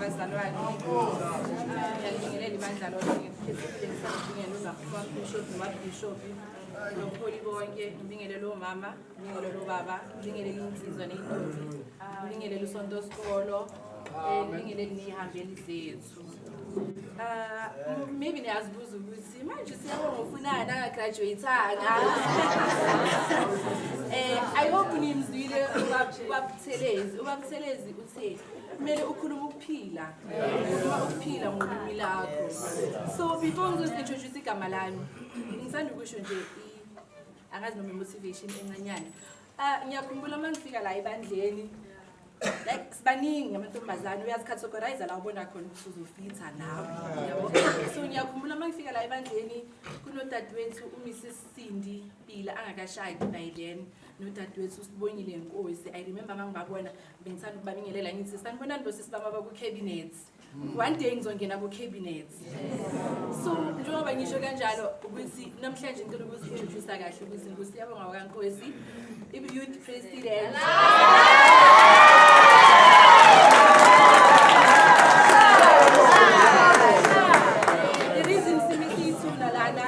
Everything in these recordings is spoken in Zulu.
abazalwane ngiyalibingelela ibandla lonke bishop nobabishop nobuholi bonke ngibingelele omama ngibingelele obaba ngibingelele insizwa neyintombi ngibingelele usonto sikolo ngibingelele nehambeli zethu. Maybe niyazibuza ukuthi manje siyabonga ufunana angagraduatanga. I hope nimzwile ubabuthelezi uthe kumele ukhuluma ukuphila ukuphila ngolimi lakho. So before ngizointroduce igama lami ngisanda ukusho nje angazi noma motivation encanyana. Ngiyakhumbula mangifika la ebandleni like sibaningi amantombazane uyazicategorize la ubona khona ukuthi uzofitha nawe yabo. So ngiyakhumbula mangifika la ebandleni kunodadewethu uMrs Cindy Pila angakashayi by then nodadewethu Sibongile Nkosi. I remember mangibabona bengithanda ukubabingelela ngithi sanibonani bosisi baba ku cabinet. One day ngizongena ku cabinet. So njengoba ngisho kanjalo ukuthi namhlanje ngicela ukuthi introduce kahle ukuthi ngusiyabonga kaNkosi youth president. The reason simisithi nalana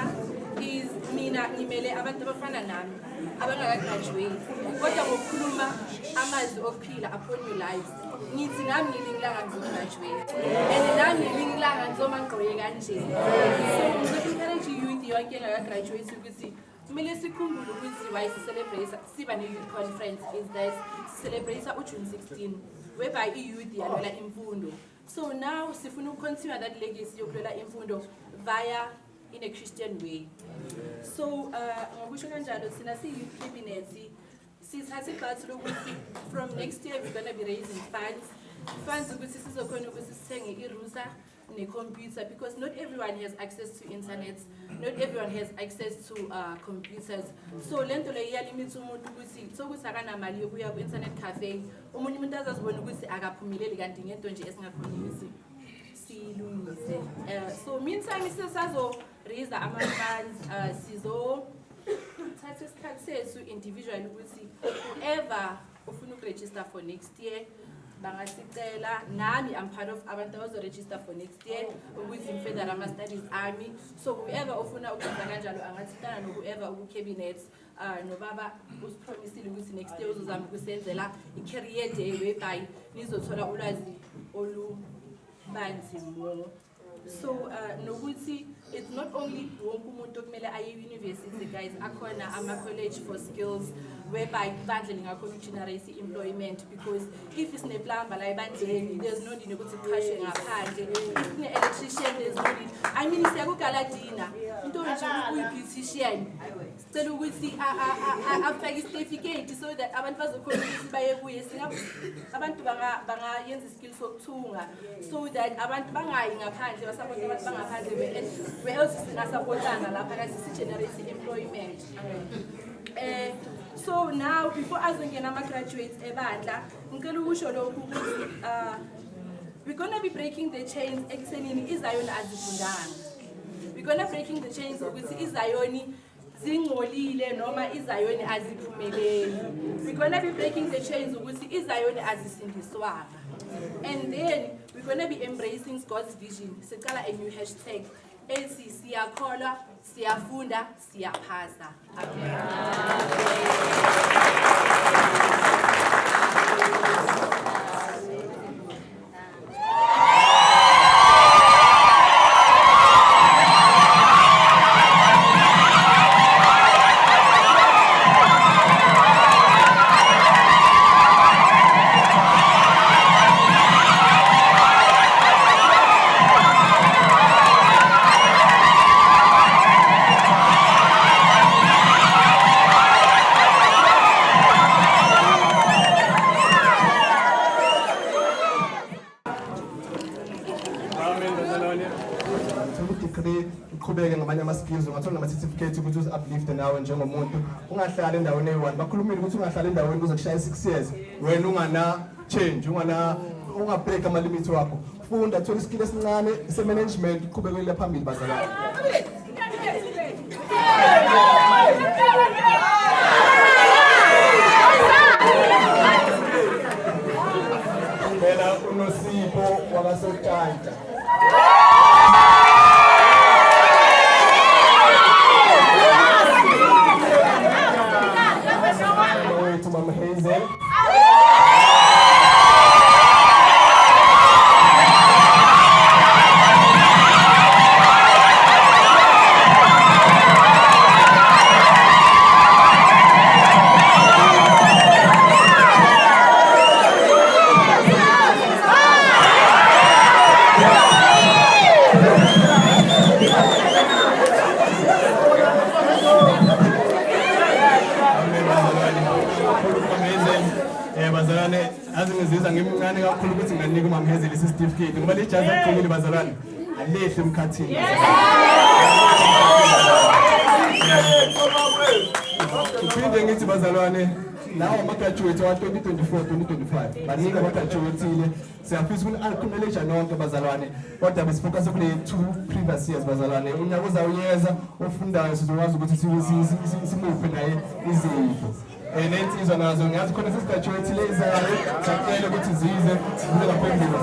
is mina ngimele abantu abafana nami abangakagraduate kodwa ngokukhuluma amazwi okuphila upon your lives. Ngithi nami ngilingilanga ngizograduate and nami ngilingilanga ngizomangqoye kanje. So ngizoencourage youth yonke engakagraduate ukuthi kumele sikhumbule ukuthi why celebrate siba ne-youth conference is that celebrate uJune 16 whereby i-youth yalwela imfundo. So now sifuna ukontinue that legacy yokulwela imfundo via in a Christian way. So ngokusho kanjalo thina si-youth cabinet sithathe iqhaza lokuthi from next year we're going to be raising funds ukuthi sizokhona ukuthi sithenge irusa ne-computer because not everyone has access to internet, not everyone has access to computers. So lento le iyalimit umuntu ukuthi sokuthi akanamali yokuya ku-internet cafe omunye umuntu azazibona ukuthi akaphumeleli kanti ngento nje esingakhona ukuthi silungise. So meantime sisazo raise ama-funds sizothatha isikhathi sethu individual ukuthi whoever ufuna ukuregister for next year bangasicela nami I'm part of abantu abazoregister for next year ukuthi ngifedala ama-studies ami. So whoever ufuna ukwenza kanjalo angathintana no-whoever uku-cabinet nobaba usipromisile ukuthi next year uzozama ukusenzela i-career day whereby nizothola ulwazi olubanzi more. So nokuthi it's not only wonke umuntu okumele aye university guys akhona ama-college for skills whereby ibandla lingakhona ukugenerate employment because if it's ne-plumber la ebandleni there's no need ukuthi kuqhashwe ngaphandle. If ne-electrician there's no need. I mean siyakugaladina into nje uyi-beautician sicela ukuthi afake i-certificate so that abantu bazokhona ukuthi baye kuye abantu bangayenza iskills sokuthunga so that abantu bangayi ngaphandle basapothe abantu bangaphandle where else singasapotana lapha kasi si-generate employment. So now before azongena ama-graduates ebandla ngicela ukusho lokhu ukuthi we're going to be breaking the chains ekuthenini izayoni azifundanga. We're going to breaking the chains ukuthi izayoni zingcolile noma izayoni aziphumeleli. We're going to be breaking the chains ukuthi izayoni azisindiswanga. And then we're going to be embracing God's vision. Sicala a new hashtag ethi siyakholwa siyafunda siyaphasa. Uqhubeke ngamanye ama-skills ungathola nama-certificate ukuthi uzi-uplifte nawe njengomuntu ungahlali endaweni eyi-one. Bakhulumile ukuthi ungahlali endaweni kuze kushaya 6 years wena ungana-change ungabreak ama-limit wakho. Funda thola iskill esincane se-management uqhubekele phambili bazalwane. Phela uSipho wakwaSontanta. Wethu Mama Hazel. Bazalwane azingizizwa ngimncane kakhulu ukuthi nginika uMama Hazel certificate ngoba le jazi agqokile bazalwane alehle emkhathini. Uphinde ngithi bazalwane lawo ama-graduate wa 2024-2025 baningi abagraduatile siyafisa ukuni-acknowledge nonke bazalwane kodwa besifocus kule 2 previous years bazalwane. Unyaka uzawuyeza ofundayo sizokwazi ukuthi simuphe naye izipho nensizwa nazo ngiyazi khona sesigraduate lezayo siyacela ukuthi zize zize ngaphezulu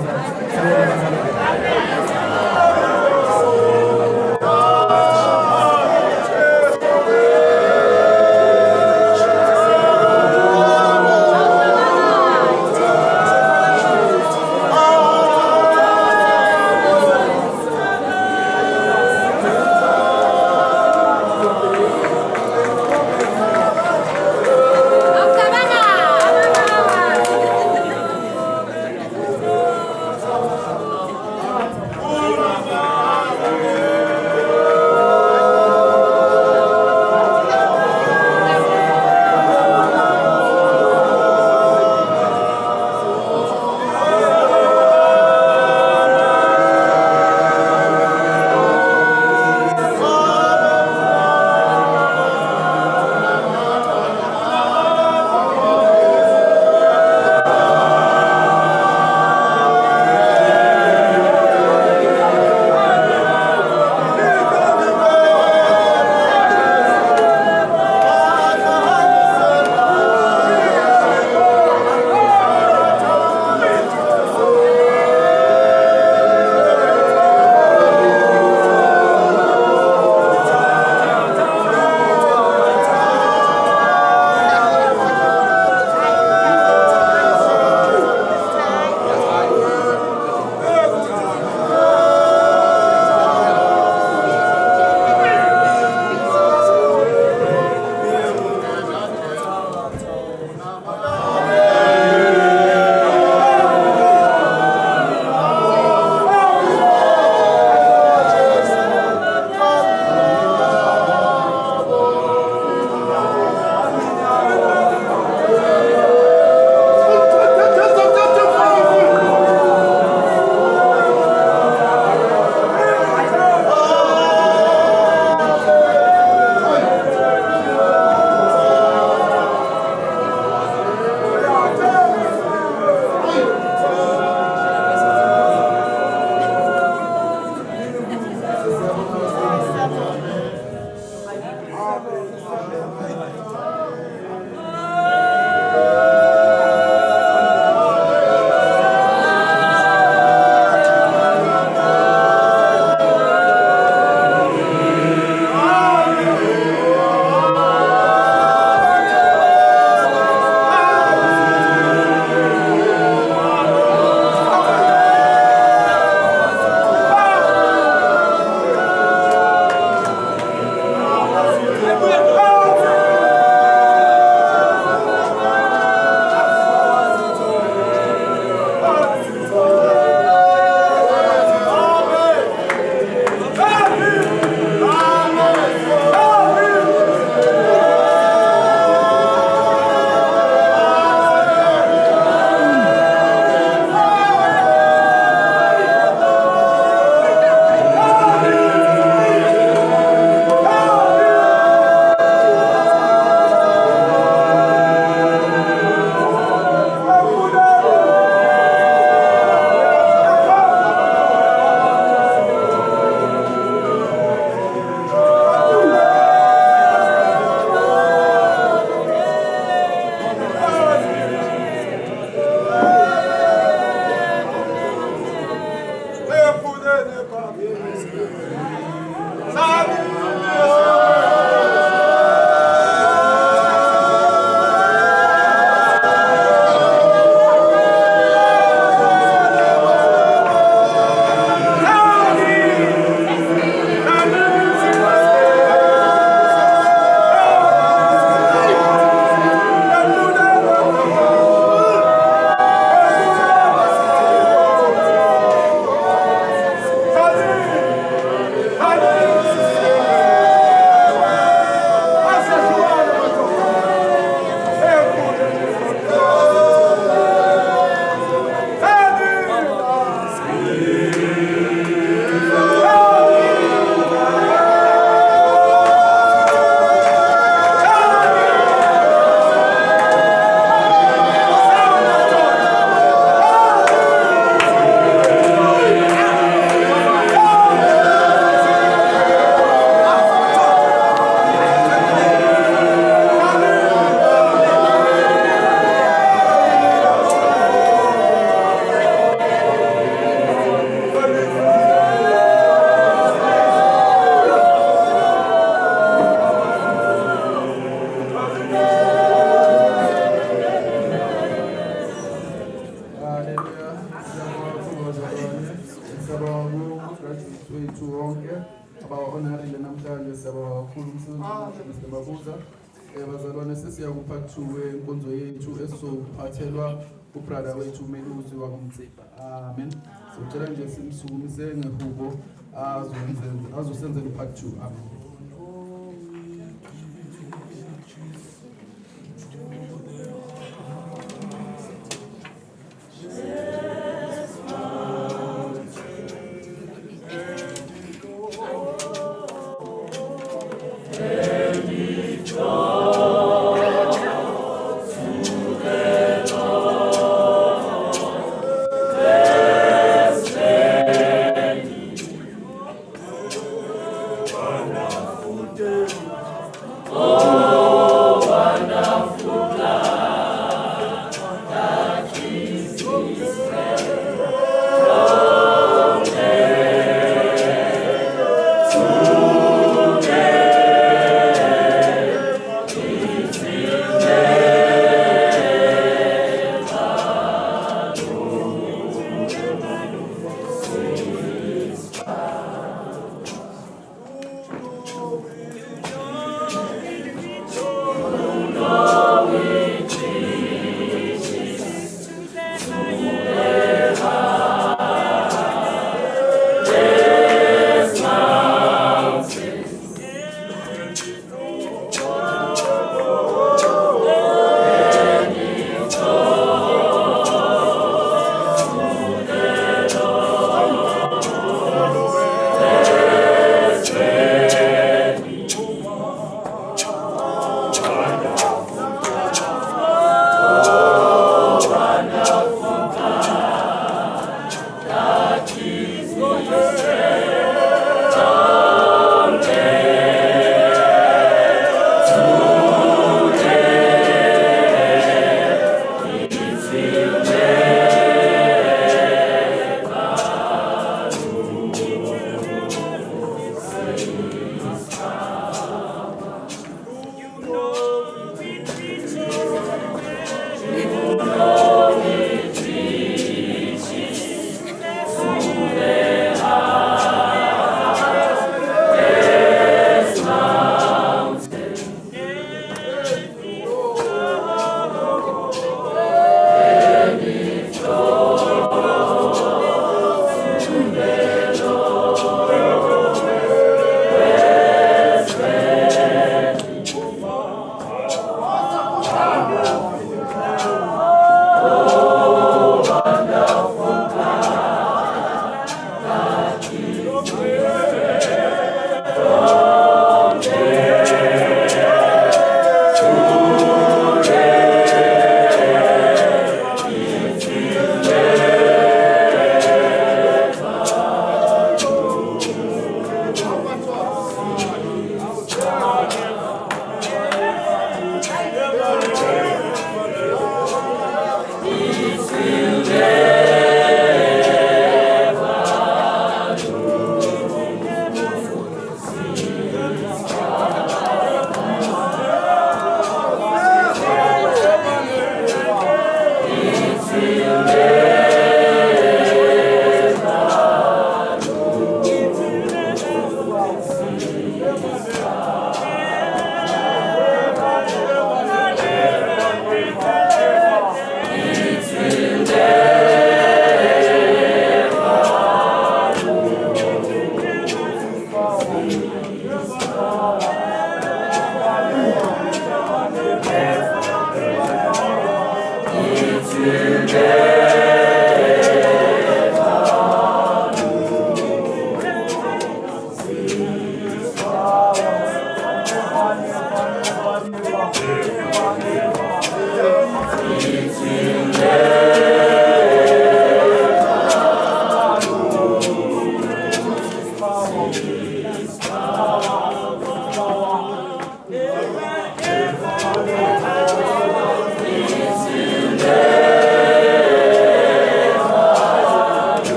Bazalwane sesiyakuphathuwe inkonzo yethu esizophathelwa ubrother wethu uMelusi wakumtsipa. Amen. Sicela nje simsukumise ngehubo azosenzela upart 2. Amen. Bana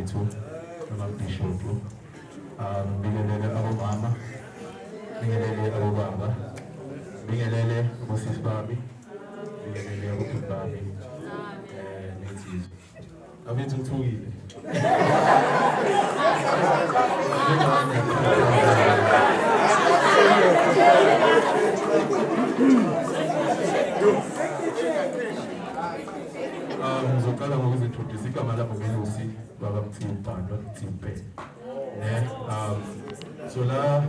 bethu namabhishophu bingelele abomama bingelele abobaba bingelele ubusisi bami bingelele abobhuti bami nensizwa abethi ngithukile Ngizocala ngokuzintroduce igama lami ngelusi baba Mthimba noMthimpe. So la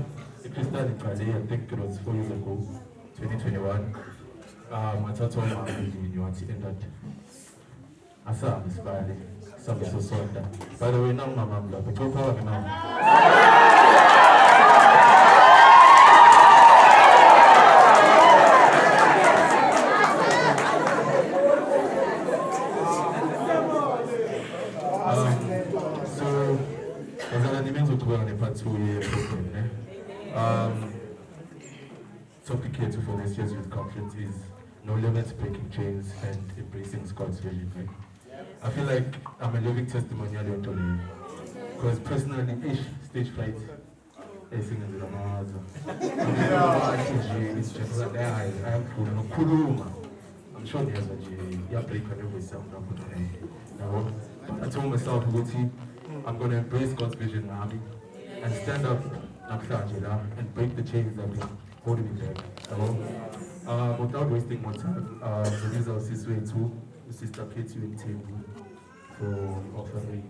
iCrystal iqale I think it was 4 years ago, 2021. Ngathatha umama endlini wathi endoda asahambe sibale sabe sosonda. By the way nangu mama lapha chopha ke mama. Topic here for this year's youth conference is no limits, breaking chains, and embracing God's vision. Right? I feel like I'm a living testimonial because personally, stage fright, I'm sure there's a break on every sound. I told myself, I'm going to embrace God's vision and stand up and break the chains that been holding me back. Without wasting more time, this is our sister too, Sister Katie and Tim for offering.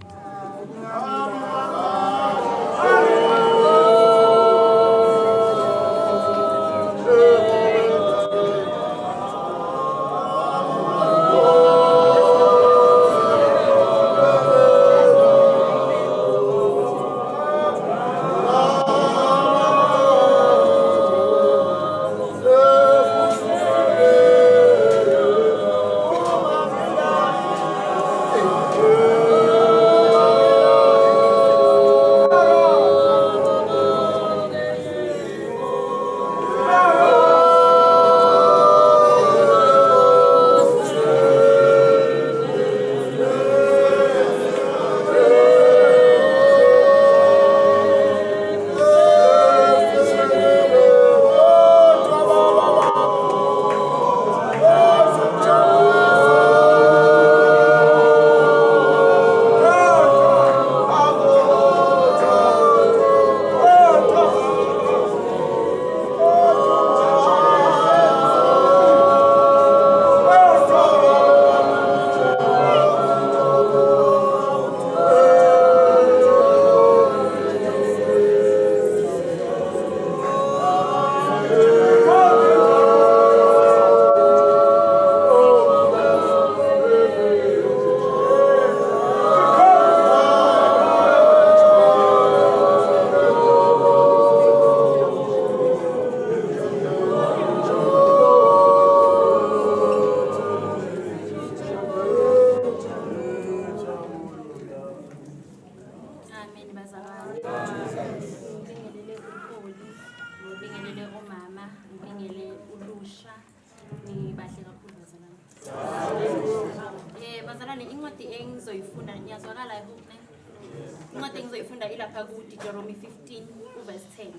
Deuteronomy 15 verse 10.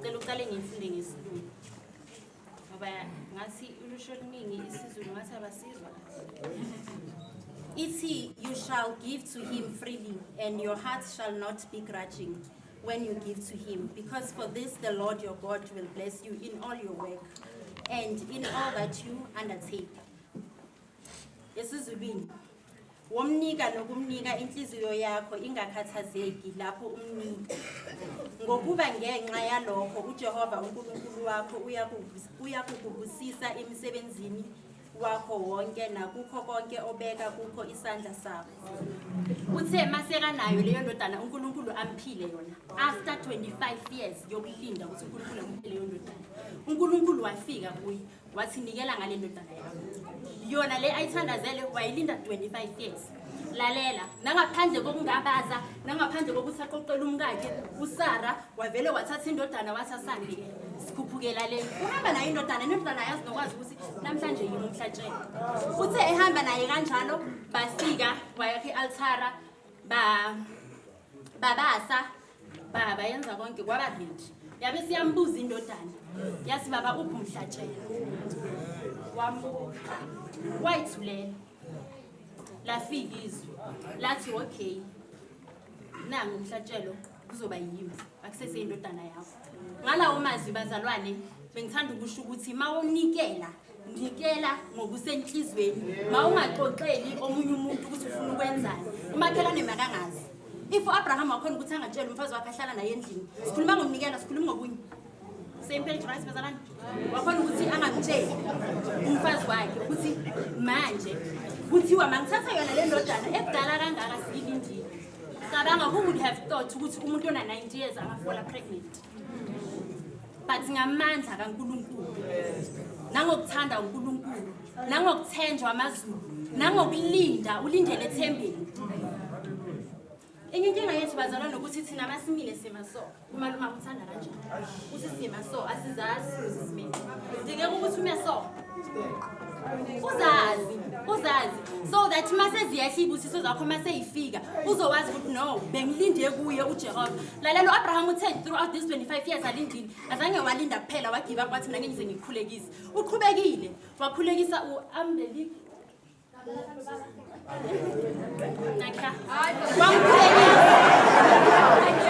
Cela uqale ngifunde ngesiLungu. Ngoba ngathi ulusho oluningi isiZulu ngathi abasizwa. Ithi, you shall give to him freely, and your heart shall not be grudging when you give to him, because for this the Lord your God will bless you in all your work and in all that you undertake. Esizulwini womnika nokumnika inhliziyo yakho ingakhathazeki lapho umnika. Ngokuba ngenxa yalokho uJehova uNkulunkulu wakho uyakubusisa emsebenzini wakho wonke nakukho konke obeka kukho isandla sakho. Uthe maseka nayo leyo ndodana uNkulunkulu amphile yona after 25 years yokulinda ukuthi uNkulunkulu amphile leyo ndodana. uNkulunkulu wafika kuyi wathi nikela ngale ndodana yakho. Yona le ayithandazele wayilinda 25 years. Lalela nangaphandle kokungabaza nangaphandle kokuthi aqoqela umkakhe uSara wavele wathatha indodana wathasandi sikhuphukela le uhamba nayo indodana yazi nokwazi ukuthi namhlanje yini umhlatshelo. Uthe ehamba naye kanjalo bafika wayakhe altara babasa baba yenza konke kwababili yabe siyambuza indodana yathi baba uphi umhlatshelo wambuza wayithulela lafika izwi lathi okay nangu umhlatshelo kuzoba yimi akusese indodana yakho ngalawo mazwi bazalwane bengithanda ukusho ukuthi mawunikela nikela ngokusenhlizweni mawungaxoxeli omunye umuntu ukuthi ufuna ukwenzani umakhelane makangazi if Abraham wakhona ukuthi angatshela umfazi wakhe ahlala naye endlini sikhuluma ngomnikela sikhuluma ngobunye same page right bazalwane wakhona ukuthi angamtsheli umfazi wakhe ukuthi manje kuthiwa mangithatha yona le ndodana ekudala kangaka siyilindile cabanga who would have thought ukuthi umuntu ona 90 years angafola pregnant but ngamandla kaNkulunkulu nangokuthanda uNkulunkulu nangokuthenjwa amazulu nangokulinda ulindele ethembeni inkinga yethu bazalwane ukuthi thina masimile semaso umalume uthanda kanjani uthi semaso asizazi uzisimile ngeke ukuthi umeso uzazi so that mase ziyahlibusiso zakho mase ifika uzowazi ukuthi no bengilinde kuye uJehova lalela uAbraham uthe throughout this 25 years alindile azange walinda kuphela wagive up wathi mina ngize ngikhulekise uqhubekile wakhulekisa uAmbeli nakha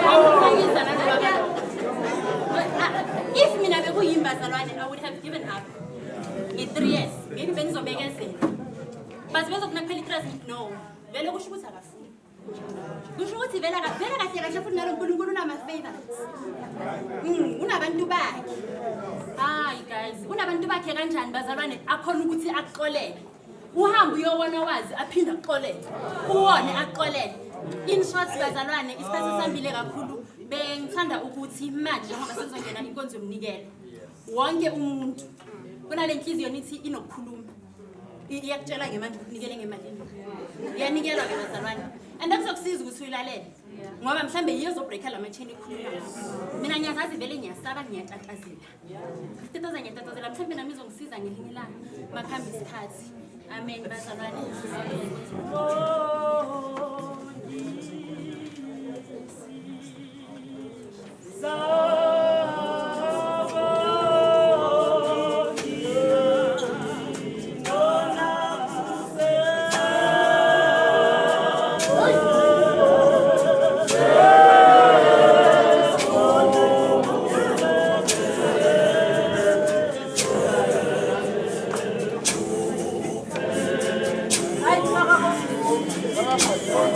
wamkhulekisa nababa if mina bekuyimba zalwane I would have given up in 3 years maybe bengizobekezela but bezokunakuphela i-trust no vele kusho ukuthi akafuni kusho ukuthi vele kahle futhi nalo uNkulunkulu unama-favorites unabantu bakhe hayi guys unabantu bakhe kanjani bazalwane akhona ukuthi akuxolele uhambe uyowona wazi aphinda akuxolele uwone akuxolele in short bazalwane isikhathi sambile kakhulu bengithanda ukuthi manje njengoba sekuzongena inkonzo yomnikelo wonke umuntu kunale nhliziyo nithi inokukhuluma iyakutshela ngemali ukunikele ngemalini iyanikelwa ke bazalwane and akuzokusiza ukuthi uyilalele ngoba mhlambe yiyozobreaka la machine ikhuluma mina ngiyazazi vele ngiyasaba ngiyatatazela ngiyatatazela mhlambe nami izongisiza ngelinye ilanga makhamba isikhathi amen bazalwane Vamos.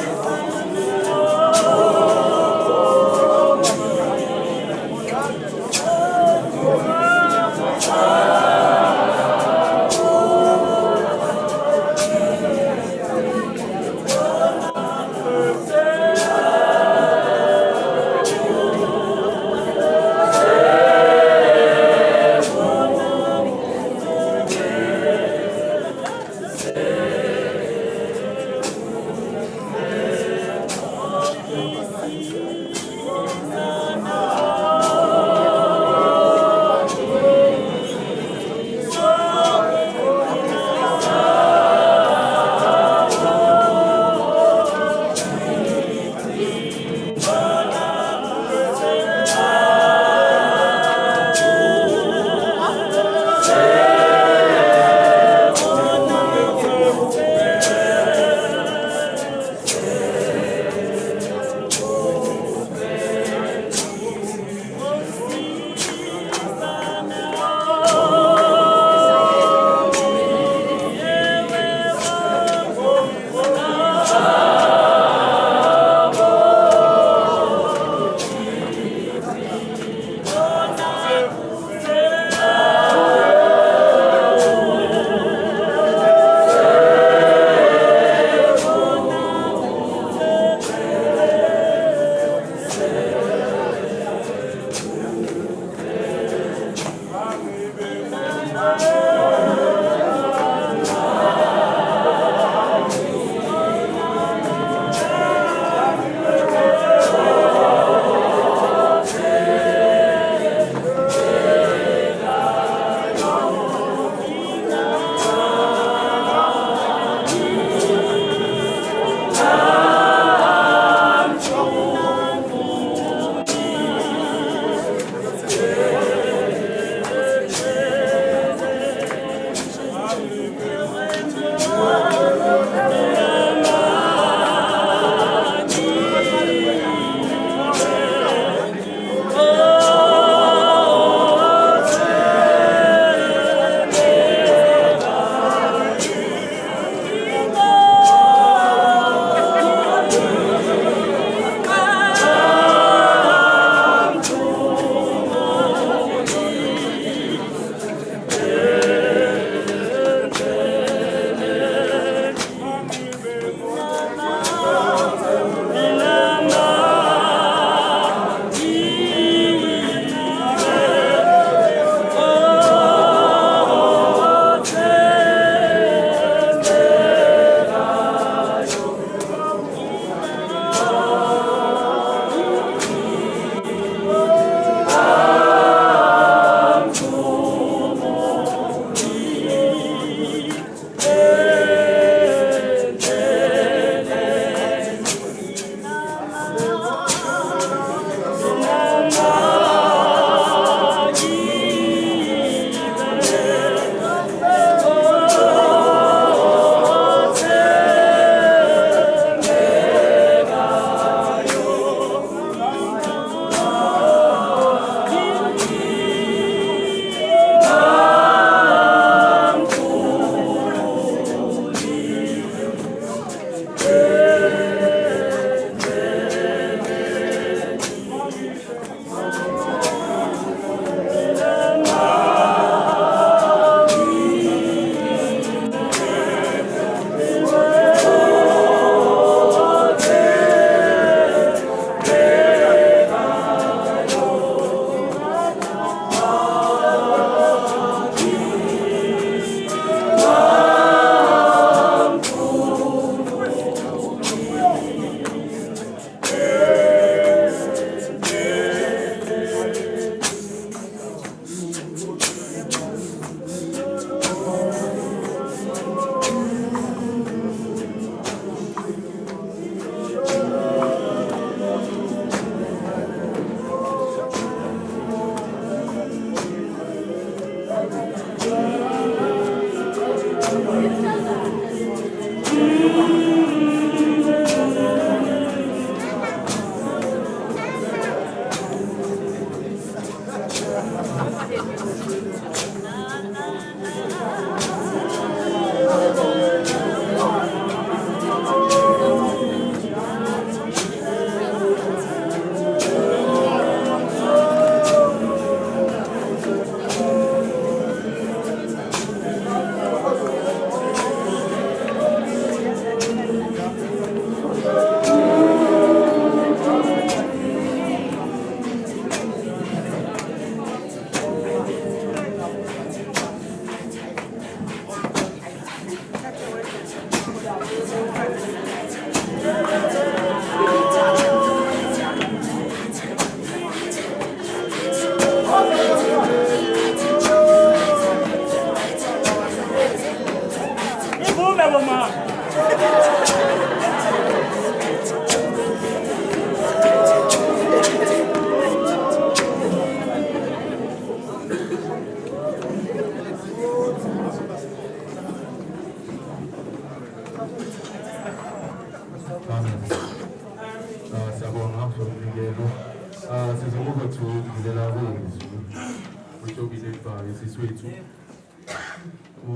yesiswethu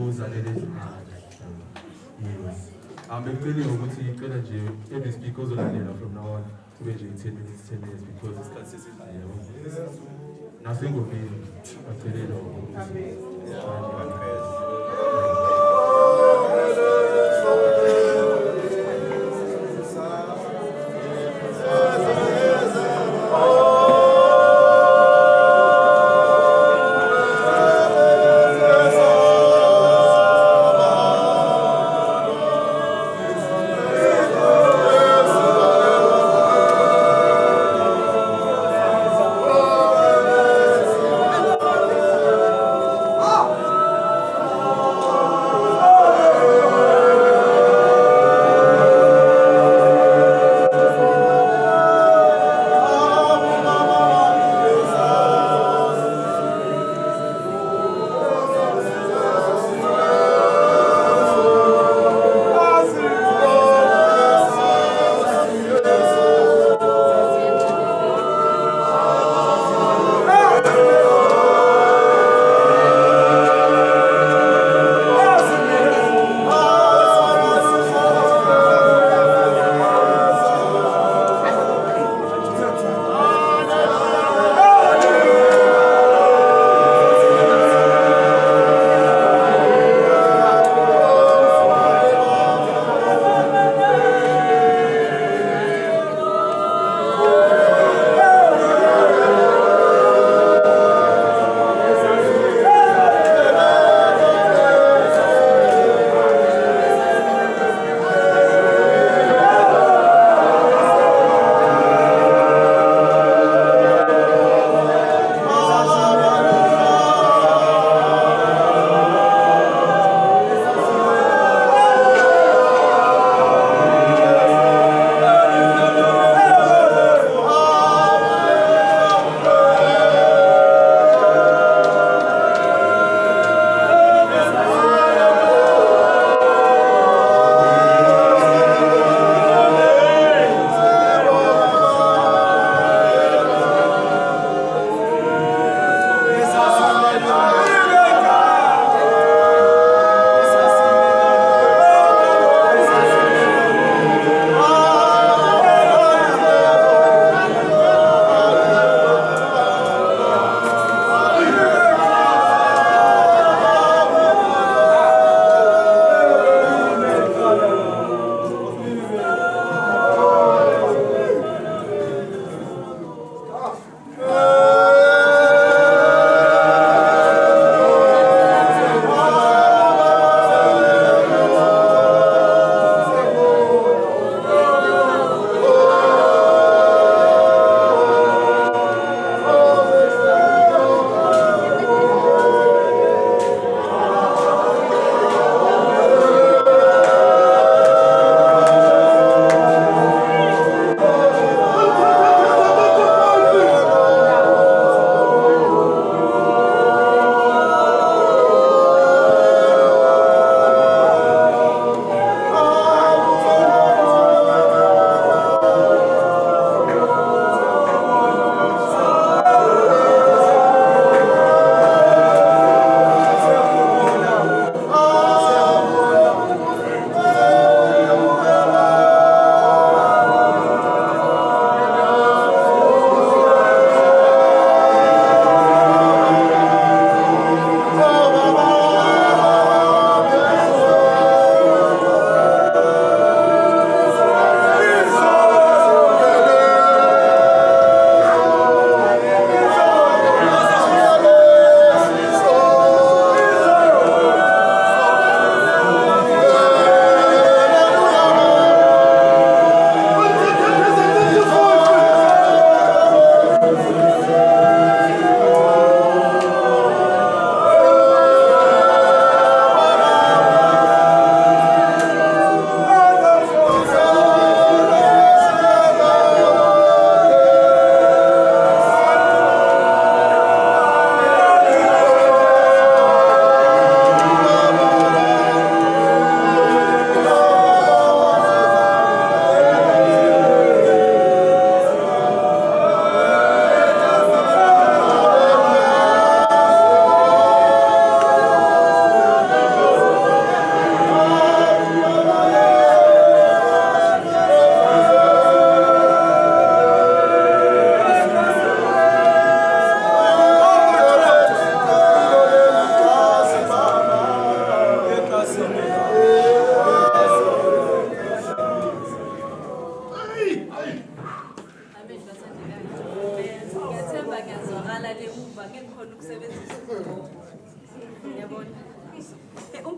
uzalele yes bekuceliwe ukuthi icela nje every speaker ozolandela from now on kube nje 10 minutes because isikhathi sesidlile nasengomeni bacele lokho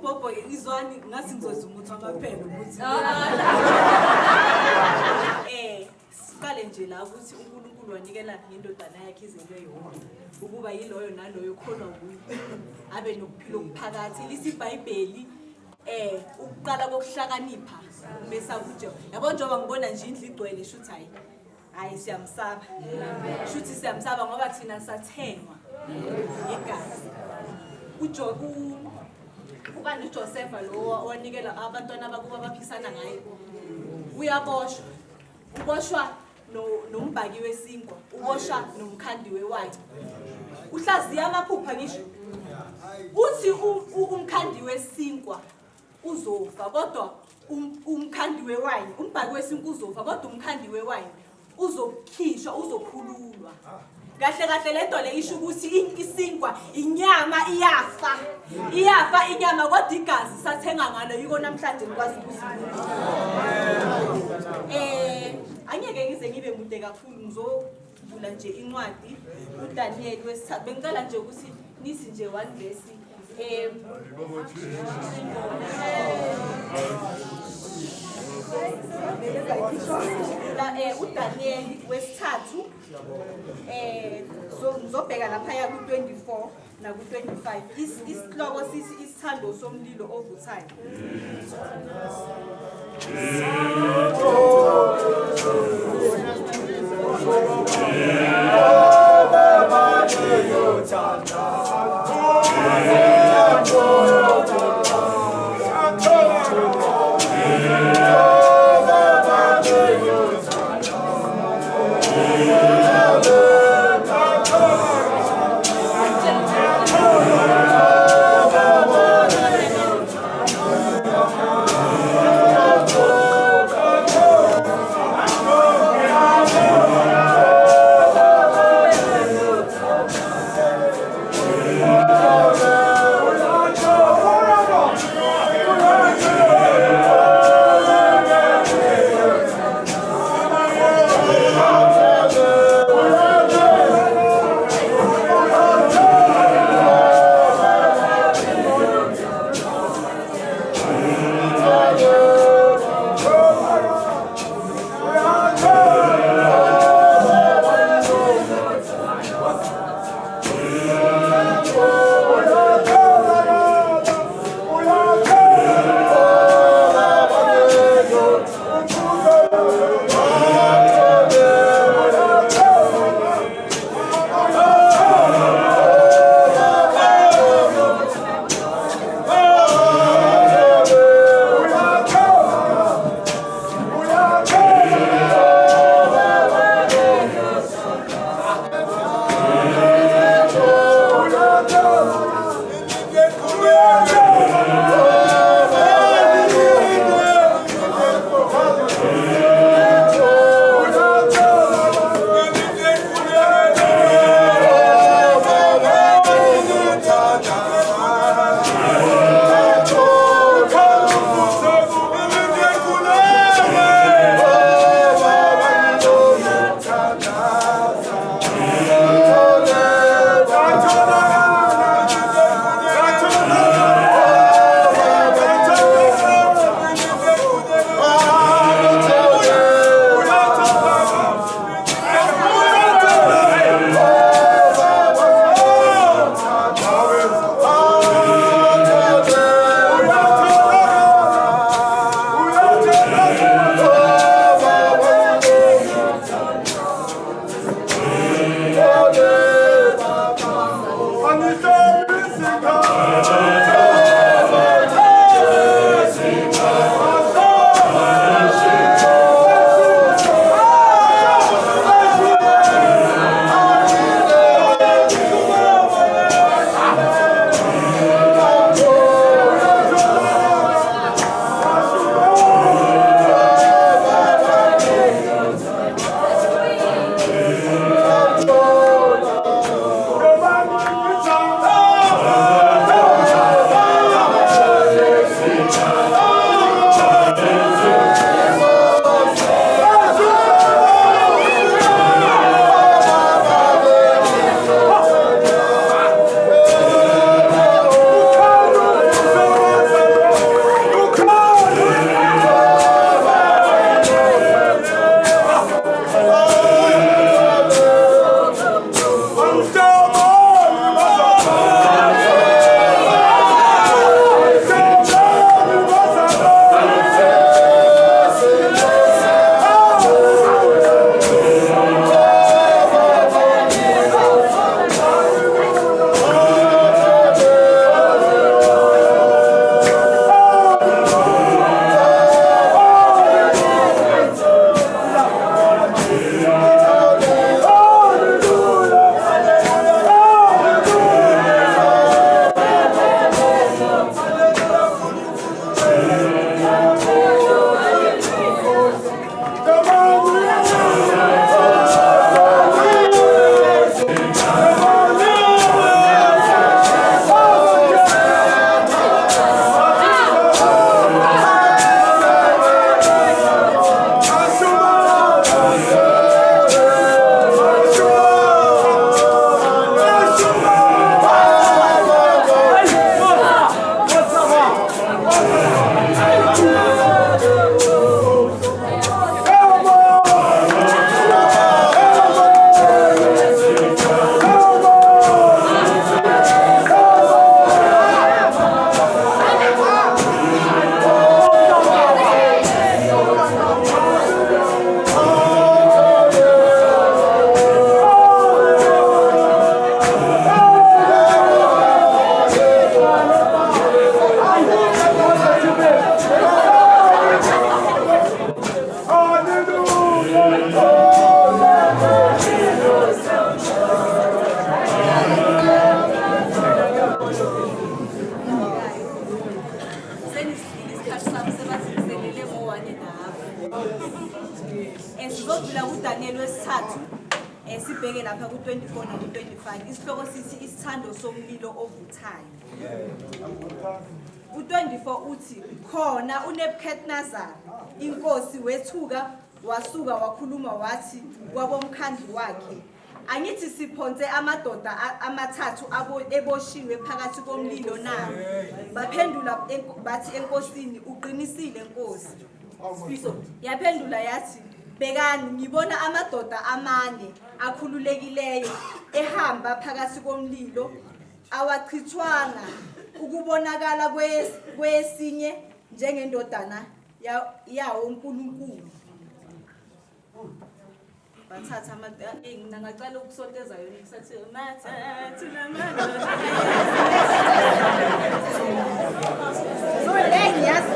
Bobo izwani ngathi ngizozuma amaphelo ukuthi siqale nje la ukuthi uNkulunkulu wanikela indodana yakhe izelwe yonke ukuba yiloyo naloyo khona kuye abe nokuphila okuphakathi lisiBhayibheli ukuqala kokuhlakanipha besa kuJehova yabo njengoba ngibona nje indlu igcwele shuthi hayi siyamsaba shuthi siyamsaba ngoba thina sathengwa igazi ubani uJosepha lo wanikela abantwana bakuba baphisana ngaye uyaboshwa uboshwa nombhaki wesinkwa uboshwa nomkhandi wewine uhlaziya amaphupha ngisho uthi umkhandi wesinkwa uzofa kodwa umkhandi wewine umbhaki wesinkwa uzofa kodwa umkhandi wewine uzokhishwa uzokhululwa kahle kahle lento le isho ukuthi isinkwa inyama iyafa inyama kodwa igazi sathenga ngalo yiko namhlanje ngikwazi ukusibuka angeke ngize ngibe mude kakhulu ngizovula nje incwadi uDaniel wesithathu bengicela nje ukuthi nisi nje one verse uDaniel wesithathu ngizobheka lapha ku-24 naku-25 isihloko sithi isithando somlilo ovuthayo amathathu sibheke lapha ku-24 naku-25 isihloko sithi isithando somlilo ovuthayo. U-24 uthi khona uNebukadnezar inkosi wethuka wasuka wakhuluma wathi kwabomkhandlu wakhe, angithi siphonse amadoda amathathu eboshiwe phakathi komlilo na? Baphendula bathi enkosini, uqinisile Nkosi. Yaphendula yathi, bekani ngibona amadoda amane akhululekileyo ehamba phakathi komlilo, awachithwanga ukubonakala kwesinye njengendodana yawo uNkulunkulu. Bathatha ngingacala ukusoteza yona ngisathi mathathu namadoda. So le ngiyazi.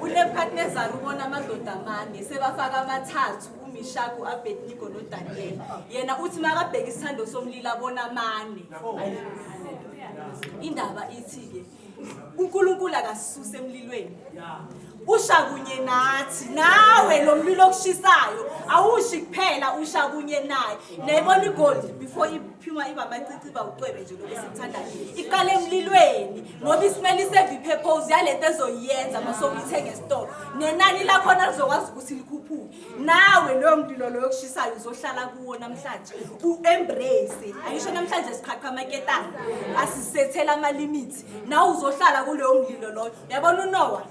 uNebukadnezar ubona amadoda amane sebafaka amathathu uMishaku, uAbednego noDaniel. Yena uthi makabheka isithando somlilo abona amane. Indaba ithi ke uNkulunkulu akasisuse emlilweni. Usha kunye nathi, nawe lo mlilo okushisayo awushi kuphela, usha kunye naye. Nayibona igold before iphuma iba amacici bawucwebe nje lokho esithandayo. Iqale emlilweni ngoba isimele iserve purpose yalento ezoyenza masokuyithenga esitolo. Nenani lakho nalizokwazi ukuthi likhuphuke. Nawe lo mlilo lo yokushisayo uzohlala kuwo namhlanje. Uembrace. Ayisho namhlanje siqhaqha amaketana. Asisethela ama limits. Nawe uzohlala kuleyo mlilo lo. Yabona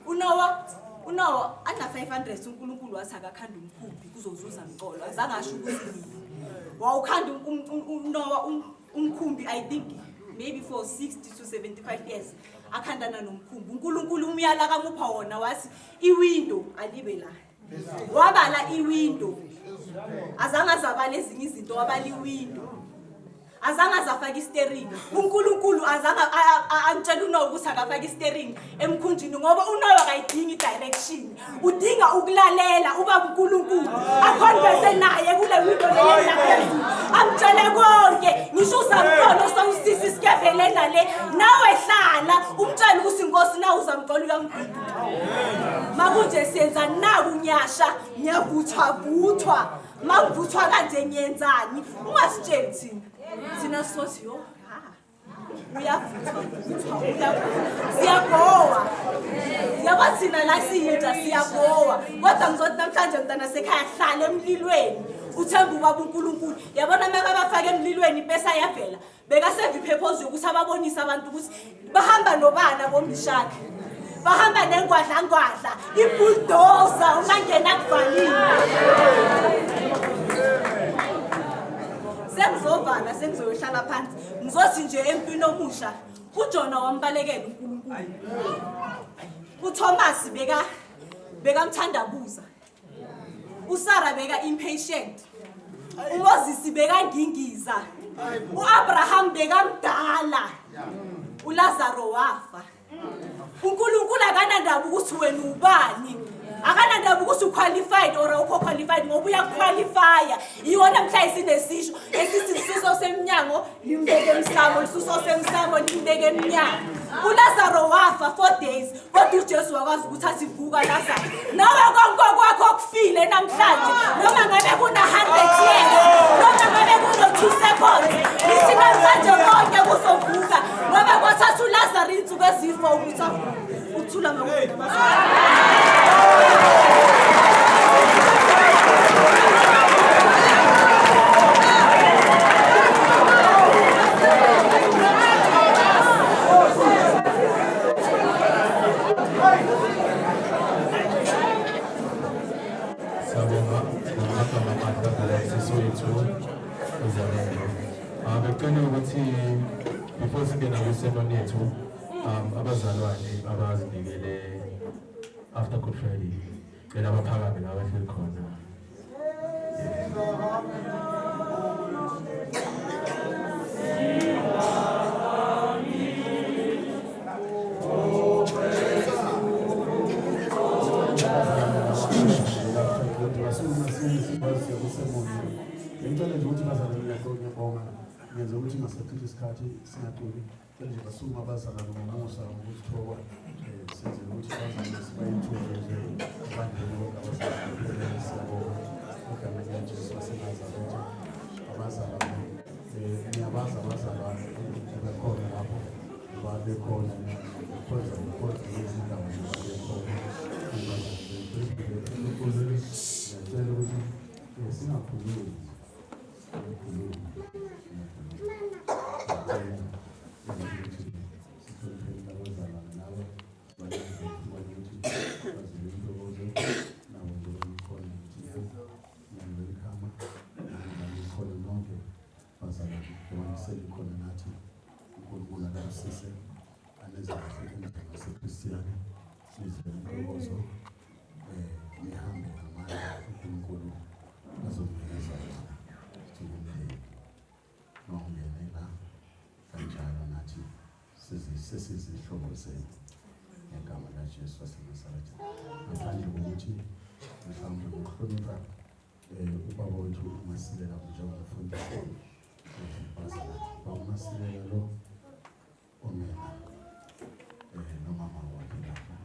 uNoah ana 500 uNkulunkulu wathi akakhanda umkhumbi kuzozuza umcolo. Azange asho ukuthi wawukhanda uNoah umkhumbi, I think maybe for 60 to 75 years akhandana nomkhumbi. uNkulunkulu umyala kamupha wona wathi iwindow alibe la. Wabala iwindow. Azange azabala ezinye izinto, wabala iwindow. Azange azafaka isteering. uNkulunkulu azange antshela uNoah ukuthi akafaka isteering emkhunjini ngoba uNoah akayidingi direction. Udinga ukulalela ubaba uNkulunkulu. Akhonbese naye kule window leyo. Amtshele konke. Ngisho uzamqola sawusisi sikebele nale. Nawe hlala umtshela ukuthi Nkosi na uzamqola uyangibhida. Makunje siyenza naku nyasha ngiyavuthwa. Makuvuthwa kanje ngiyenzani? Ungasitsheli thina. Sina sothi yo uyavuthwa siyagowa. Yaba thina la siyinja siyagowa. Kodwa ngizothi namhlanje mntana sekhaya hlala emlilweni. Uthemba ubaba uNkulunkulu. Yabona maka bafaka emlilweni impesa yavela. Beka serve purpose ukuthi ababonise abantu ukuthi bahamba nobana boMishaki. Bahamba nengwadla. Ibulldozer ungangena kuvalile. Sengizovala sengizohlala phansi. Ngizothi nje empini omusha uJona wambalekela uNkulunkulu. uThomas beka mthandabuza. uSara beka impatient. uMoses beka ngingiza. uAbraham beka mdala. uLazaro wafa. uNkulunkulu akanandaba ukuthi wena ubani. Akanandaba ukuthi uqualified or awukho qualified ngoba uyaqualifya. Iwona mhla isinesisho esithi isiso semnyango limbeke emsamo, isiso semsamo limbeke emnyango. uLazaro wafa 4 days kodwa uJesu wakwazi ukuthi asivuka Lazaro. Nawe konke kwakho kufile namhlanje noma ngabe kuna 100 years noma ngabe kuna 2 seconds. Lithi namhlanje konke kuzovuka ngoba kwathatha uLazaro insuku ezifo ukuthi uthula ngokuthi before singena kwisemoni yethu abazalwane abazinikele after Good Friday bela baphakame la bahleli khona. Ngicela nje ukuthi bazalwane yakho ngiyabonga ngenza ukuthi ngasathuthi isikhathi singaquli Manje basuma abazalwane ngomusa ukuzithoba senzele ukuthi bazane sibayithuze abantu bonke abazalwane siyabonga egameni likaJesu waseNazaretha abazalwane niyabazi abazalwane bekhona lapho babekhona ukwenza ikhodi yezindawo bekhona ngiyacela ukuthi singakhulumi sesizihlobo zenu ngegama likaJesu waseNazaretha. Ngaphandle kokuthi mhlawumbe ukuhlonipha ubaba wethu uMasilela njengomfundisi uMasilela lo omena nomama wakhe lapha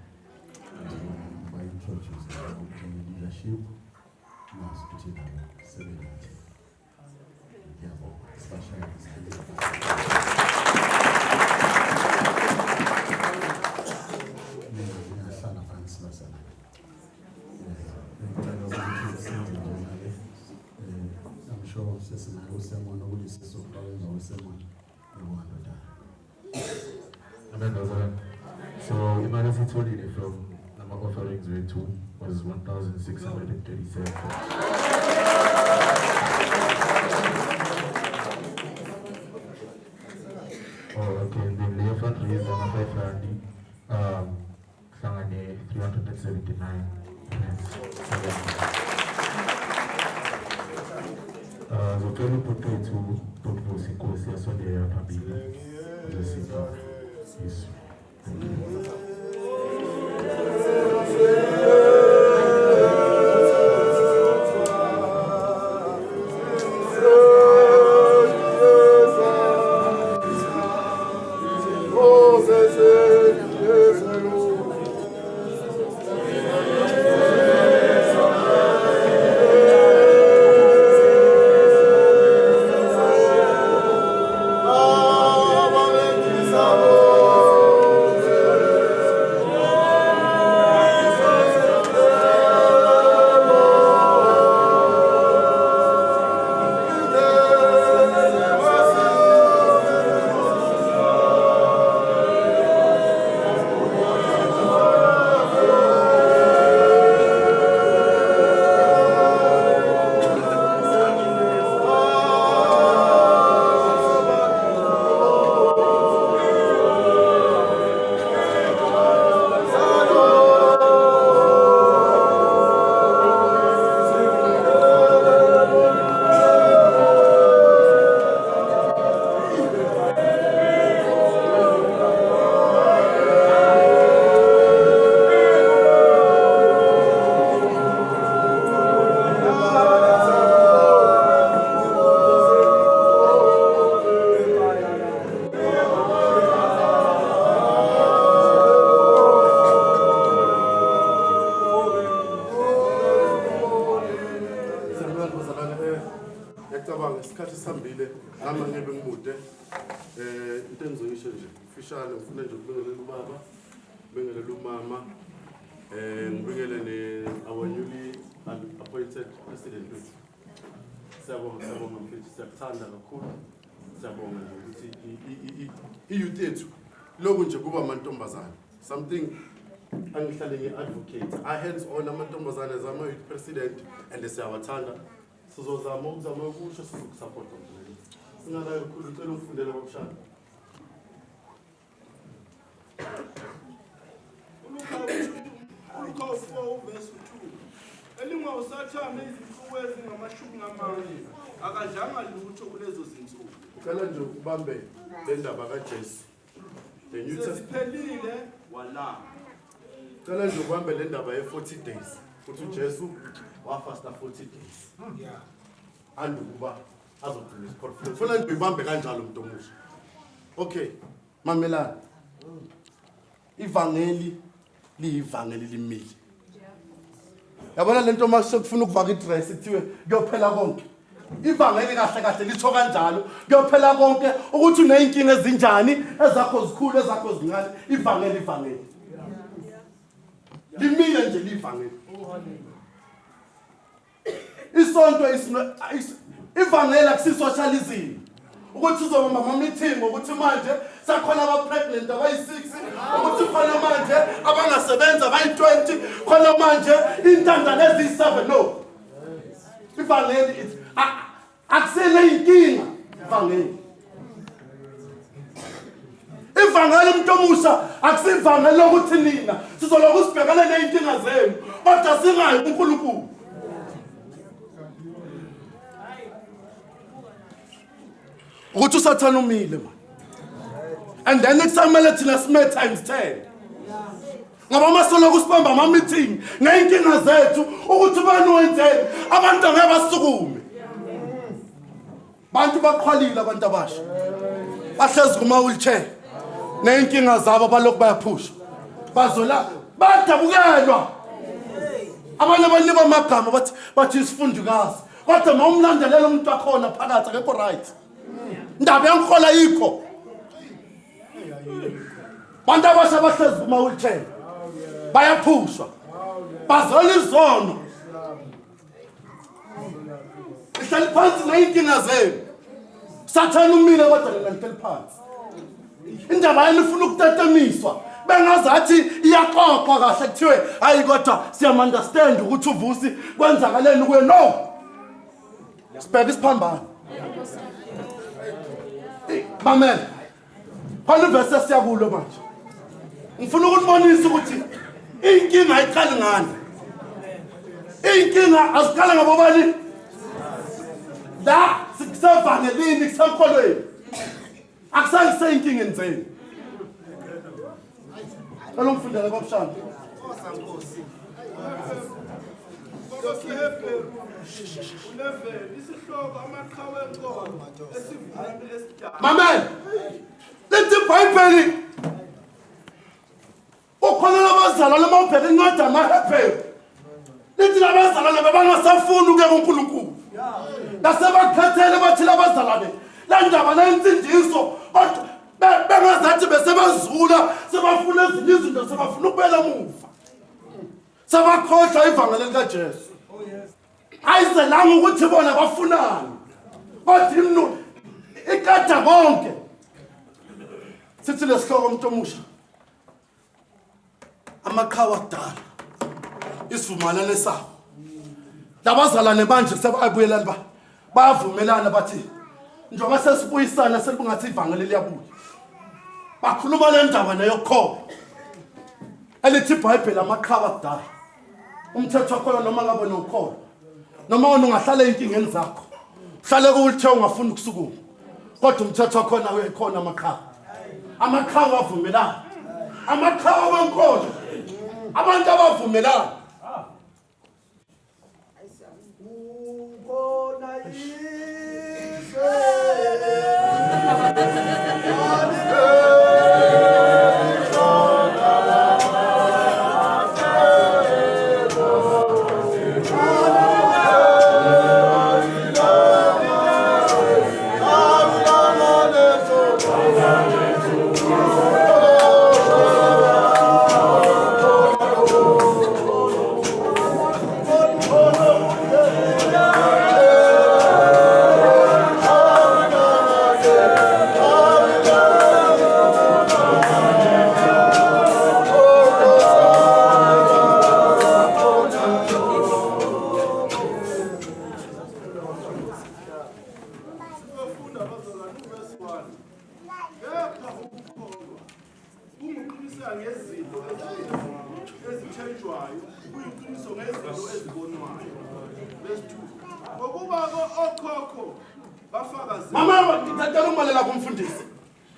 ba-introduce leadership nazi ukuthi nabo sebenathi. Ngiyabonga sibashaya Amen, brother. So, emergency holiday from number offerings rate 2 was 1,637. Oh, okay. And then the front raise number 500, 379. Zokelo pothethu tokuvusa inkosi yasondela phambili zesinto Yesu. Thank you. isikhathi sihambile nami ngebe ngimude into engizoyisho nje ufishane ufuna nje ukubingelela ubaba ubingelela umama ngibingele our newly appointed president wethu siyabonga mfethu siyakuthanda kakhulu siyabonga nje ukuthi i-youth yethu lokhu nje kuba amantombazana something angihlale ngi-advocate hands on amantombazane as ama-youth president and siyawathanda sizozama ukuzama ukusho sizokusapota mfethu singakayo kakhulu ucela ungifundele kwakushana Luka 4 verse 2 elingawusathami izinsuku ezingamashumi akadlanga lutho kulezo zinsuku ucela nje ubambe le ndaba kaJesu the New Testament sesiphelile wala ucela nje ubambe le ndaba ye-40 days ukuthi uJesu wafasta 40 days andukuba azogcina isiphotho ufuna nje ubambe kanjalo umuntu omusha okay Mamelana. Ivangeli liyivangeli limile. Yabona lento mase kufuna ukuvaka idress kuthiwe kuyophela konke. Ivangeli kahle kahle litho kanjalo kuyophela konke ukuthi uneyinkinga ezinjani ezakho zikhulu ezakho zincane ivangeli. Limile nje livangeli. Isonto ivangeli akusisocialism. Ukuthi uzoba ama meeting ukuthi manje sakhona aba pregnant abayi6 ukuthi khona manje abangasebenza abayi20 khona manje intandane ezi7 no. Ivangeli akusele inkinga ivangeli. Ivangeli umuntu omusha akusivangeli lokuthi nina sizoloku sibhekane nezinkinga zenu kodwa singayi kuNkulunkulu. Ukuthi usathana umile man. And then next time thina sime times 10. Ngoba masoloku sibamba ama meeting ngeenkinga zethu ukuthi bani wenzeni abantu angeke basukume. Bantu baqhwalile abantu abasha. Bahlezi kuma wheelchair. Neenkinga zabo balokhu bayaphusha. Bazola badabukelwa. Abanye banikwa amagama bathi isifundukazi. Kodwa mawumlandelela umuntu wakhona phakathi akekho right. Ndaba yankhola yikho. Bantu abasha bahlezi kuma wheelchair. Bayaphushwa. Bazola izono. Ihlali phansi neyinkinga zenu. Sathana umile kodwa lena lihleli phansi. Indaba yenu ifuna ukutatemiswa. Bengazathi iyaxoxwa kahle kuthiwe hayi kodwa siyam-understand ukuthi uvusi kwenzakaleni kuye no. Sibheke isiphambano. Mamela. Phana ivesi esiyakulo manje. Ngifuna ukubonisa ukuthi inkinga ayiqali ngani. Inkinga asiqala ngabobani. La sikusevangelini kusenkolweni. Akusangisele inkinga enzeni. Alo mfundela kwamshana. Mamela. Lethi iBhayibheli. Ukhona labazalwane mawubheka incwadi amaHebheru. Lethi labazalwane bebangasafuni ukuya kuNkulunkulu. Nasebakhathele bathi labazalwane. La ndaba lensindiso kodwa bengazathi besebazula sebafuna ezinye izinto sebafuna ukubela emuva. Sebakhohlwa ivangeli likaJesu. Ayizelanga ukuthi bona bafunani. Kodwa imnu ikada konke. Sithi lesihloko umuntu omusha. Amakhawa akudala. Isivumelane sabo. Labazalwane manje sebayabuyelana bayavumelana bathi njengoba sesibuyisana selibungathi ivangeli liyabuya. Bakhuluma le ndaba neyokho. Elithi iBhayibheli amakhawa akudala. Umthetho wakho noma ngabe nokholo. Noma wena ungahlala einkingeni zakho. Uhlale kuwulithe ungafuni ukusukuma. Kodwa umthetho wakho nawe uyakhona amakhawa. Amakhawa avumelana. Amakhawa wenkolo. Abantu abavumelana. Mama, ngicela umalela kumfundisi.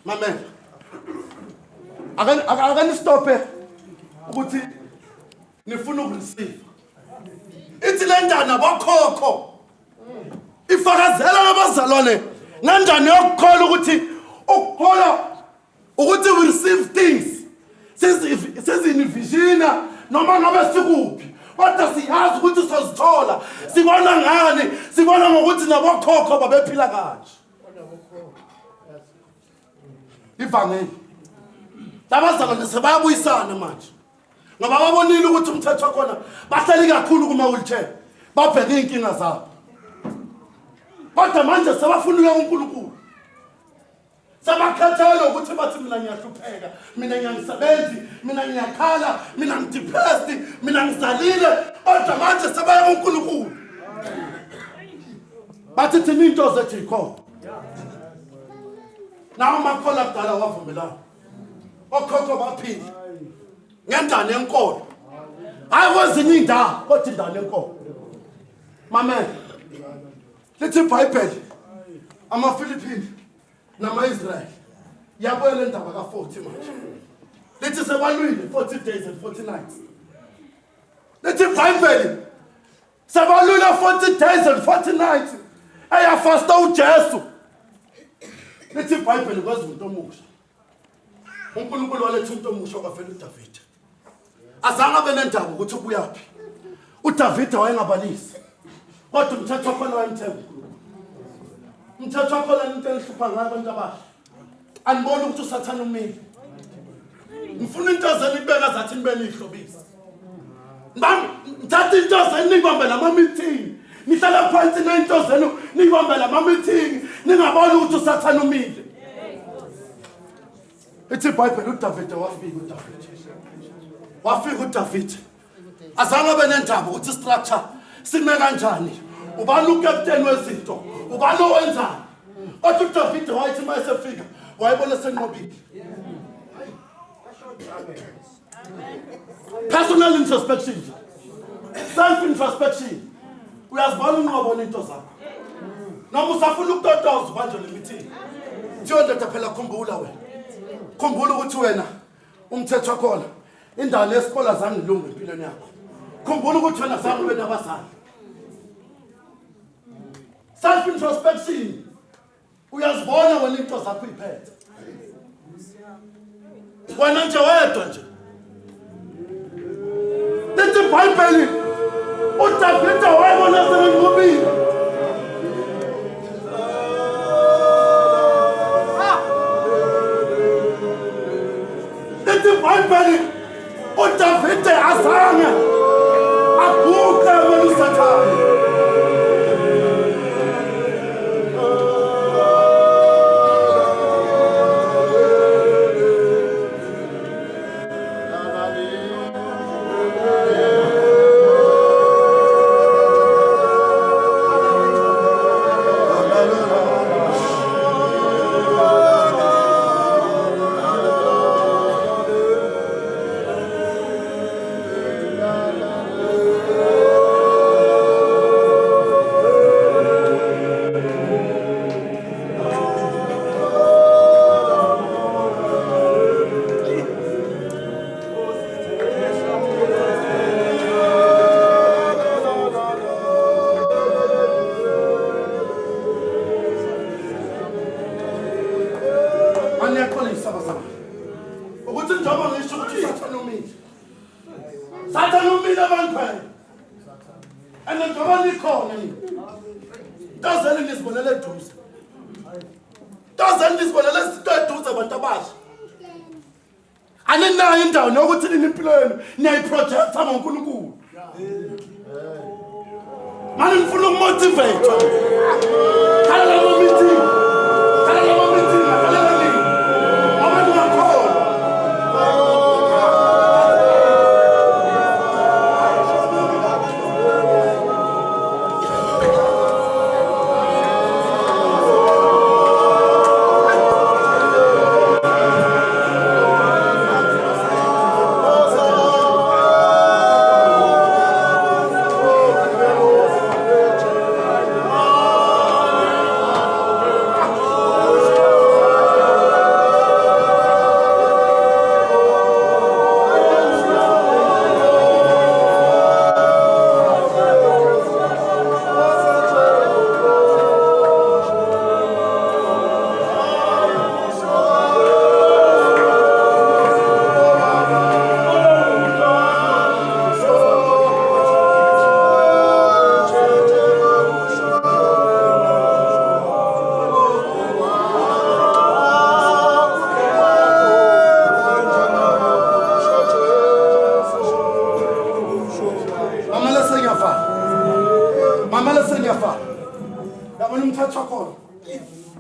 Mamela. Akani stop ukuthi nifuna ukureceive. Ithi le ndana bokhokho. Ifakazela abazalwane. Kanjani yokukhola ukuthi ukukhola ukuthi we receive things sezinivishina noma ngabe sikuphi kodwa siyazi ukuthi sizithola sibona ngani sibona ngokuthi nabokhokho babephila kanje ivangeli labazalwane sebayabuyisana manje ngoba babonile ukuthi umthetho khona bahleli kakhulu kuma wheelchair babheke inkinga zabo kodwa manje sebafuna uNkulunkulu sabakhathala ukuthi bathi mina ngiyahlupheka mina ngiyasebenzi mina ngiyakhala mina ngidepressed mina ngizalile kodwa manje sebaya uNkulunkulu bathi thina into zethu ikhona nawo makhola kudala wavumelana okhokho baphila ngendane yenkolo hayi kwezinye indawo kodwa indane yenkolo mamela lithi iBhayibheli amaFilipini nama-Israyeli yabuye le ndaba ka-40 manje lithi sebalwile 40 days and 40 nights lithi iBhayibheli sebalwile 40 days and 40 nights eyafasta uJesu lithi iBhayibheli kwazi umuntu omusha uNkulunkulu waletha umuntu omusha kwafela uDavida azange abe nendaba ukuthi ubuyaphi uDavida wayengabalisi kodwa umthetho khona wayemthemba umthetho khona into elihlupha ngayo abantu abasha anibona ukuthi uSathane umile ngifuna into zeni ibeka zathi nibe nihlobisa ngithatha into zeni nibambe lama meeting nihlala phansi nento zenu nibambe lama meeting ningabona ukuthi uSathane umile ithi iBhayibheli uDavida wafika uDavida azange abe nendaba ukuthi structure sime kanjani ubani ukapteni wezinto ubani owenzani kodwa uDavida wayethi mayesefika wayebona senqobile personal introspection self introspection uyazibona unqobona into zakho noma usafuna ukutotoza ubanje le meeting thiyo ndoda phela khumbula ukuthi wena umthetho wakhona indawo lesikole zange ilunge empilweni yakho khumbula ukuthi wena zange ube nabazali self introspection uyazibona wena into zakho iphethe wena nje wedwa nje lithi iBhayibheli uDavida wayebona senqobile lithi iBhayibheli uDavida azange aguqe uSathane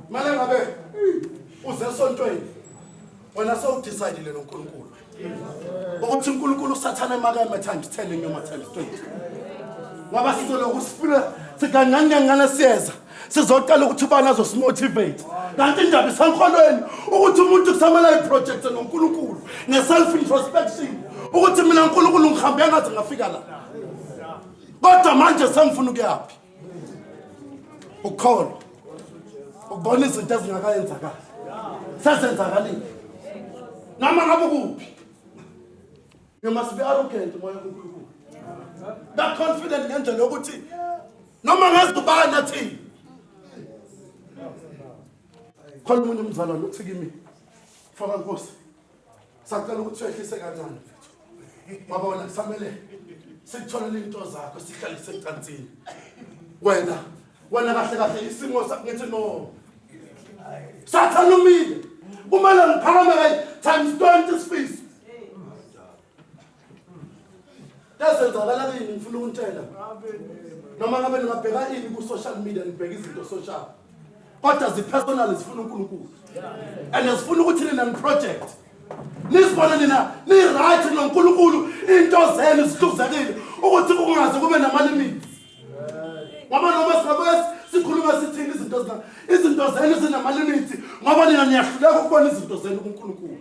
manje ngabe uze esontweni wena sowudecidile noNkulunkulu ukuthi uNkulunkulu usathana emakame times 10 noma times 20 ngoba sizoloku sifuna sikancane siyeza sizoqala ukuthi ubani azosimotivate kanti indaba isenkholweni ukuthi umuntu kusamela iproject noNkulunkulu ngeself introspection ukuthi mina uNkulunkulu ngihambe ngaze ngafika la kodwa manje sengifuna ukuyaphi ukholwa ukubona izinto ezingakayenzakala sezenzakalile noma ngabe kuphi you must be arrogant moya kuNkulunkulu that confident ngendlela ukuthi noma ngezibana thini khona umuntu umzalwane uthi kimi faka Nkosi sacela ukuthi wehlise kancane mabona kusamele sikutholele into zakho sihlalise ecansini wena kahle isimo ngithi no sathana umile kumele ngiphakame times 20 space yazenzakala kini ngifuna ukuntshela noma ngabe ngabheka ini ku social media ngibheka izinto social kodwa zipersonal zifuna uNkulunkulu and zifuna ukuthi nina project nisibone nina ni right noNkulunkulu into zenu zihluzekile ukuthi kungaze kube namalimits ngoba noma singabe sikhuluma sithini izinto zenu zinamalimits ngoba nina niyahluleka ukubona izinto zenu kuNkulunkulu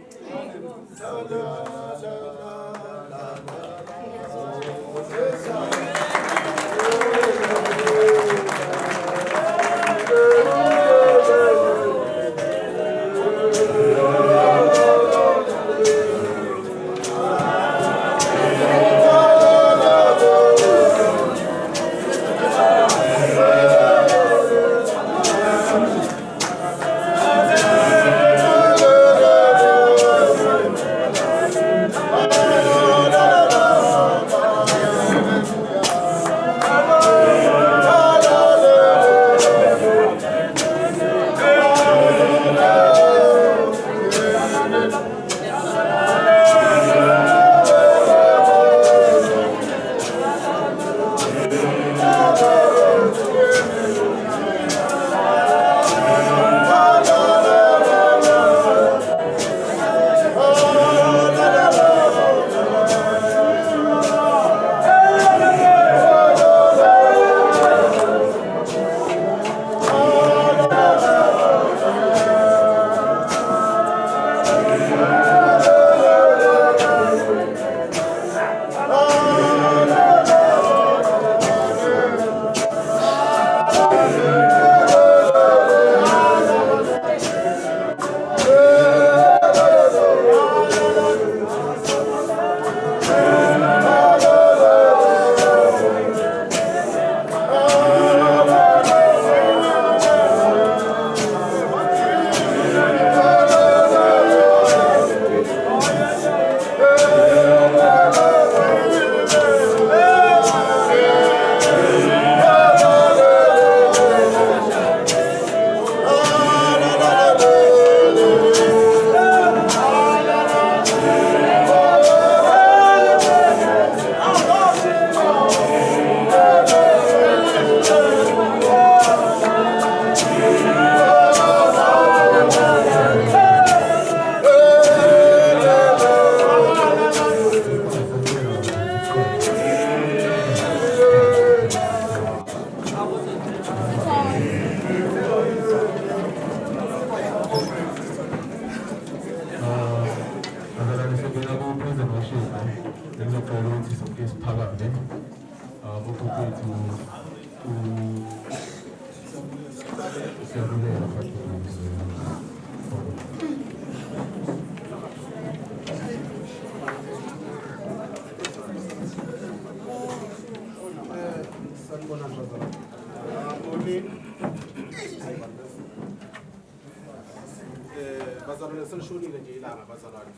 bazalwane selishonile nje ilanga bazalwane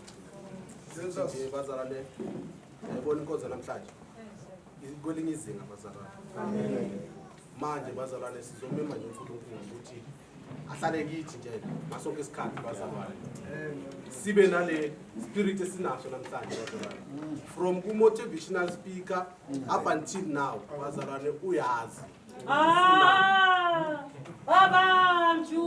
senza nje bazalwane yabona inkonzo namhlanje kwelinye izinga bazalwane manje bazalwane sizomema nje uNkulunkulu ukuthi ahlale kithi nje ngasonke isikhathi bazalwane sibe nale spirit esinaso namhlanje bazalwane from ku motivational speaker up until now bazalwane uyazi Baba mju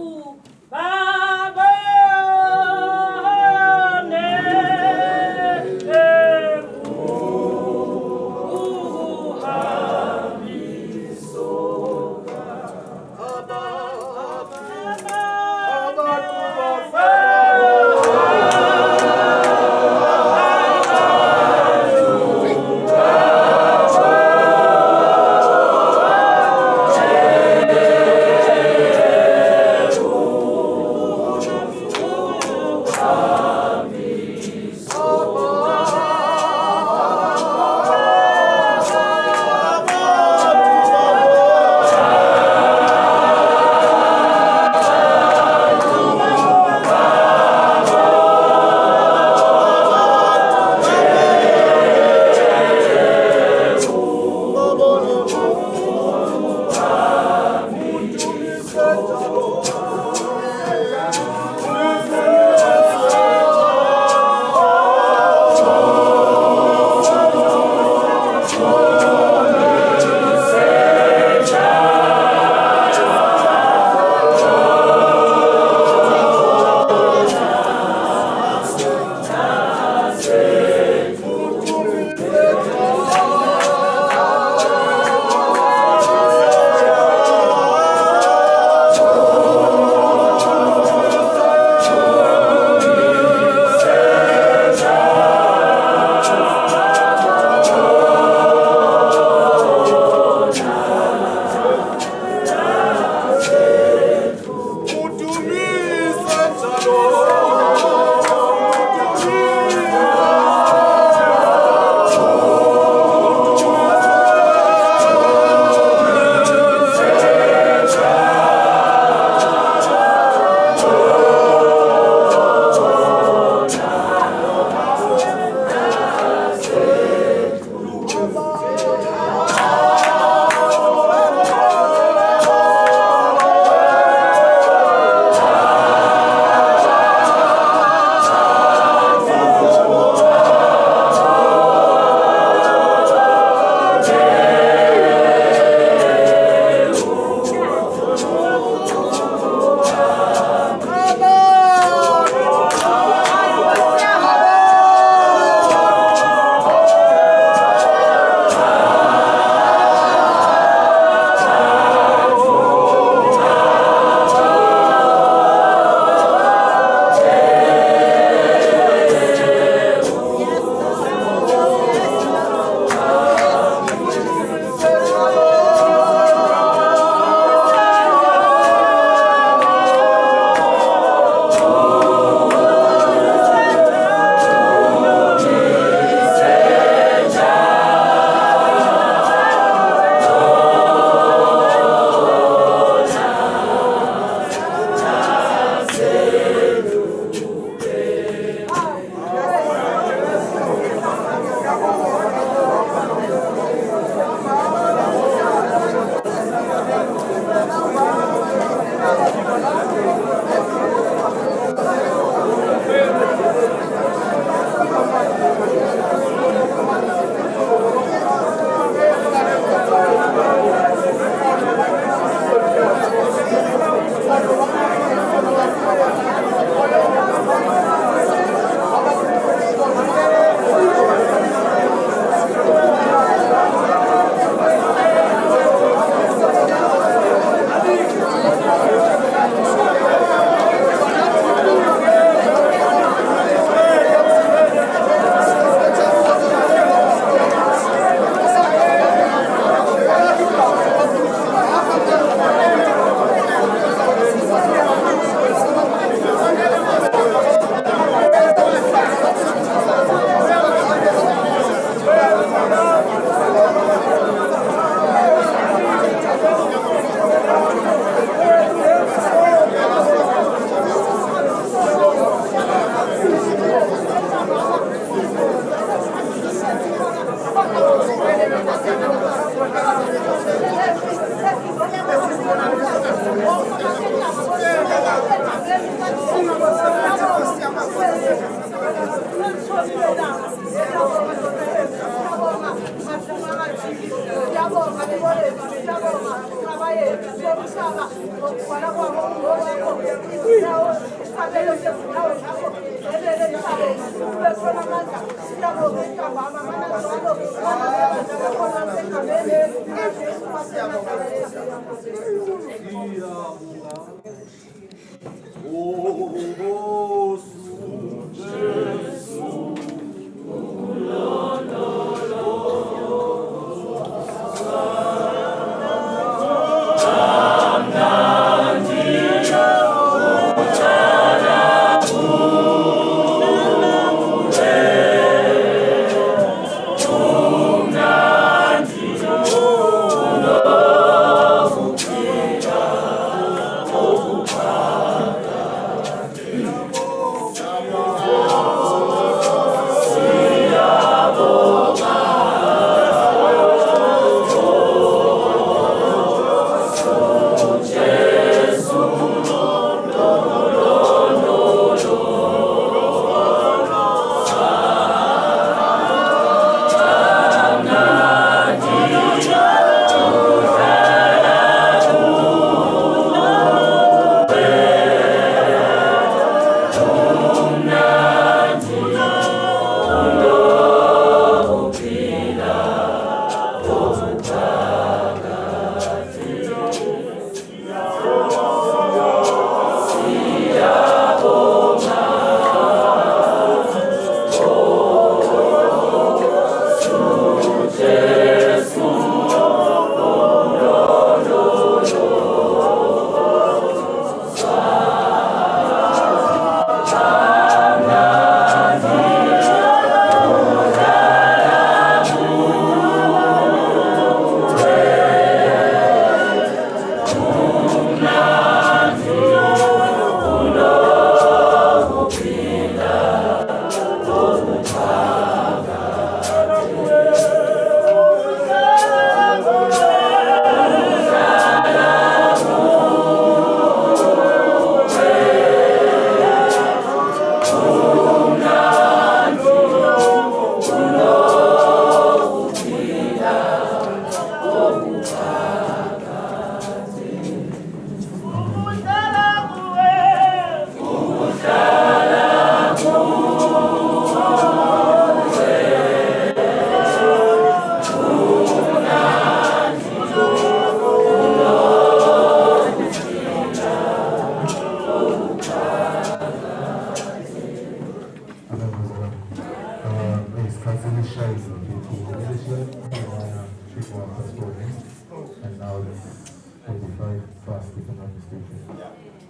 and now it's 45 fast, if I'm not mistaken.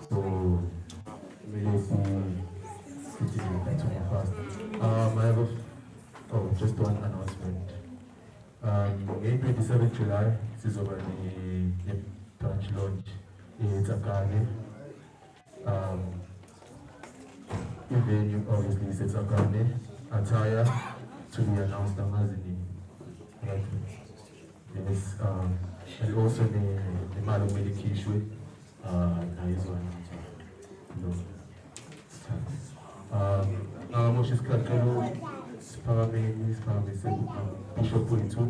So, maybe continuing that one fast. I have just one announcement. On 27 July, this is over the branch launch in Tsakane. The venue obviously is Tsakane. Attire to be announced amazingly. Yes, and also the Malo Medikishwe, Moshes Kakalo, Sparamis, Bishop Pulitu,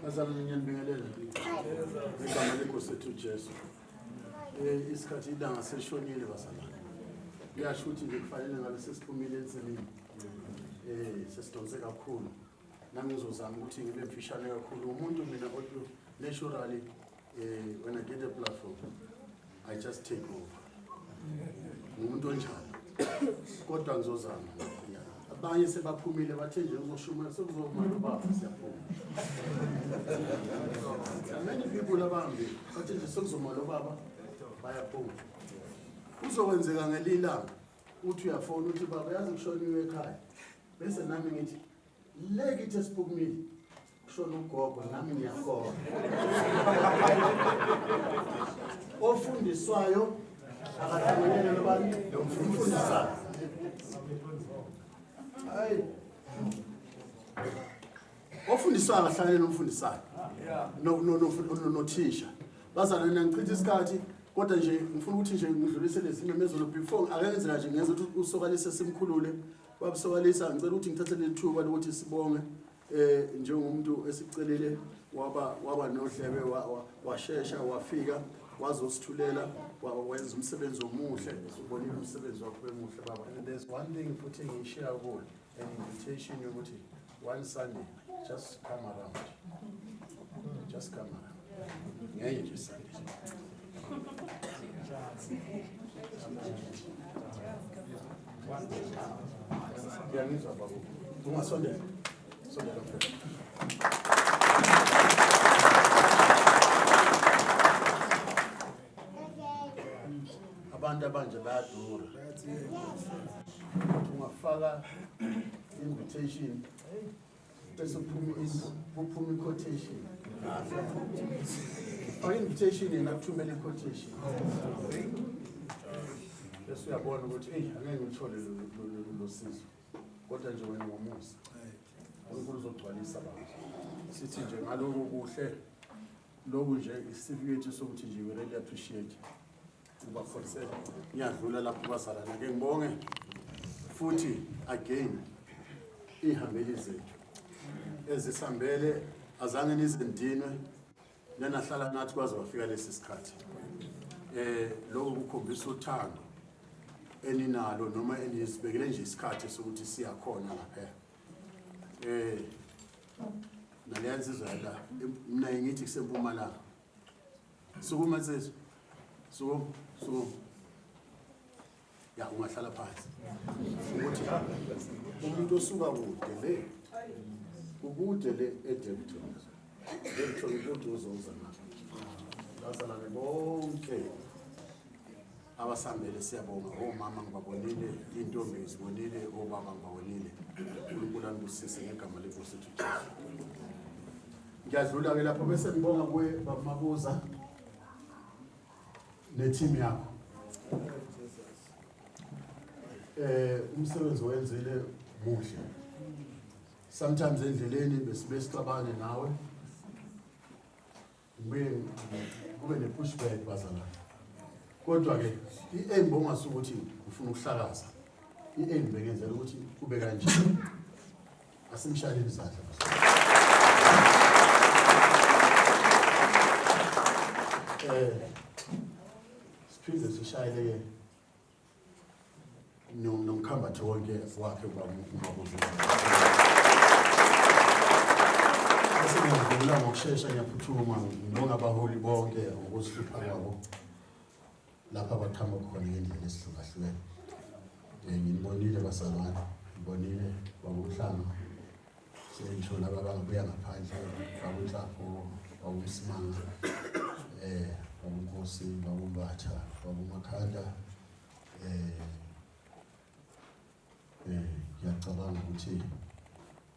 Bazalwane ngiyanibingelela ngegama lenkosi yethu Jesu. Isikhathi ilanga selishonile bazalwane. Kuyasho ukuthi nje kufanele ngabe sesiphumile ensimini. Sesidonse kakhulu. Nami ngizozama ukuthi ngibe mfishane kakhulu. Umuntu mina kodwa naturally when I get a platform I just take over. Umuntu onjalo. Kodwa ngizozama. Abanye sebaphumile bathe nje uzoshuma sekuzoma baba siyaphuma. Many people abambi bathe nje sekuzoma lo baba bayaphuma. Uzokwenzeka ngelilanga uthi uyafona uthi baba yazi kushoniwe ekhaya. Bese nami ngithi leke ithi siphumile kushona ugogo nami ngiyakhola. Ofundiswayo akahlanganyela nabantu nomfundisayo. Hayi. Ofundiswayo akahlanganyela nomfundisayo. No teacher. Bazalwane ngichitha isikhathi kodwa nje ngifuna ukuthi nje ngidlulise lezi memezelo before akenzeka nje ngenza ukuthi usokalise simkhulule. Wabusokalisa ngicela ukuthi ngithathe le thuba lokuthi sibonge njengomuntu esicelele waba nohlebe washesha wafika wazosithulela wenza umsebenzi omuhle ubonile umsebenzi wakho emuhle baba. And there's one thing futhi ngishare kulo an invitation yokuthi one Sunday just come around. Just come around. Ngeke nje Sunday. Ngiyangizwa baba. Ungasondela. Sondela mfethu. Abantu abanje bayadura. Ungafaka invitation bese uphuma quotation. Our invitation inakuthumela quotation. Bese uyabona ukuthi angeke ngithole lo sizo. Kodwa nje wena ngomusa. uNkulunkulu uzogcwalisa abantu. Sithi nje ngaloko kuhle lokhu nje isitifiketi sokuthi nje we really appreciate uba khonse ngiyadlula lapho bazalana ke ngibonge futhi again ihambeli zethu ezisambele azange nizindinwe nenahlala nathi kwaze wafika lesi sikhathi lokho kukhombisa uthando eninalo noma enisibekele nje isikhathi sokuthi siyakhona lapha naliyansizwa la mina ngithi kusempumalanga sukuma nsizwa so ya ungahlala phansi ukuthi umuntu osuka kude le eDebton ukuthi uzoza bazalwane bonke abasambele siyabonga omama ngibabonile intombi ngizibonile obaba ngibabonile uNkulunkulu anibusise ngegama lenkosi yethu Jesu. Ngiyadlula ke lapho bese ngibonga kuwe baMabuza neteam yakho umsebenzi wenzile muhle. Sometimes endleleni besicabane nawe kube ne pushback bazalwane. Kodwa ke i-aim ongasukuthi ufuna ukuhlakaza i-aim bekenzela ukuthi kube kanje asimshayeleni izandla siphinde sishayele nomkhambathi wonke wakhe ubaMabuza. Ngiyadlula ngokushesha ngiyaphuthuma ngibonga abaholi bonke ngokusihlupha kwabo lapha baqhamuka khona ngendlela esihlukahlukene. Ngibonile bazalwane, ngibonile babuhlanga sengisho laba abangabuya ngaphandle babuhlapho babumsimanga babunkosi babumbatha babumakhanda ngiyacabanga ukuthi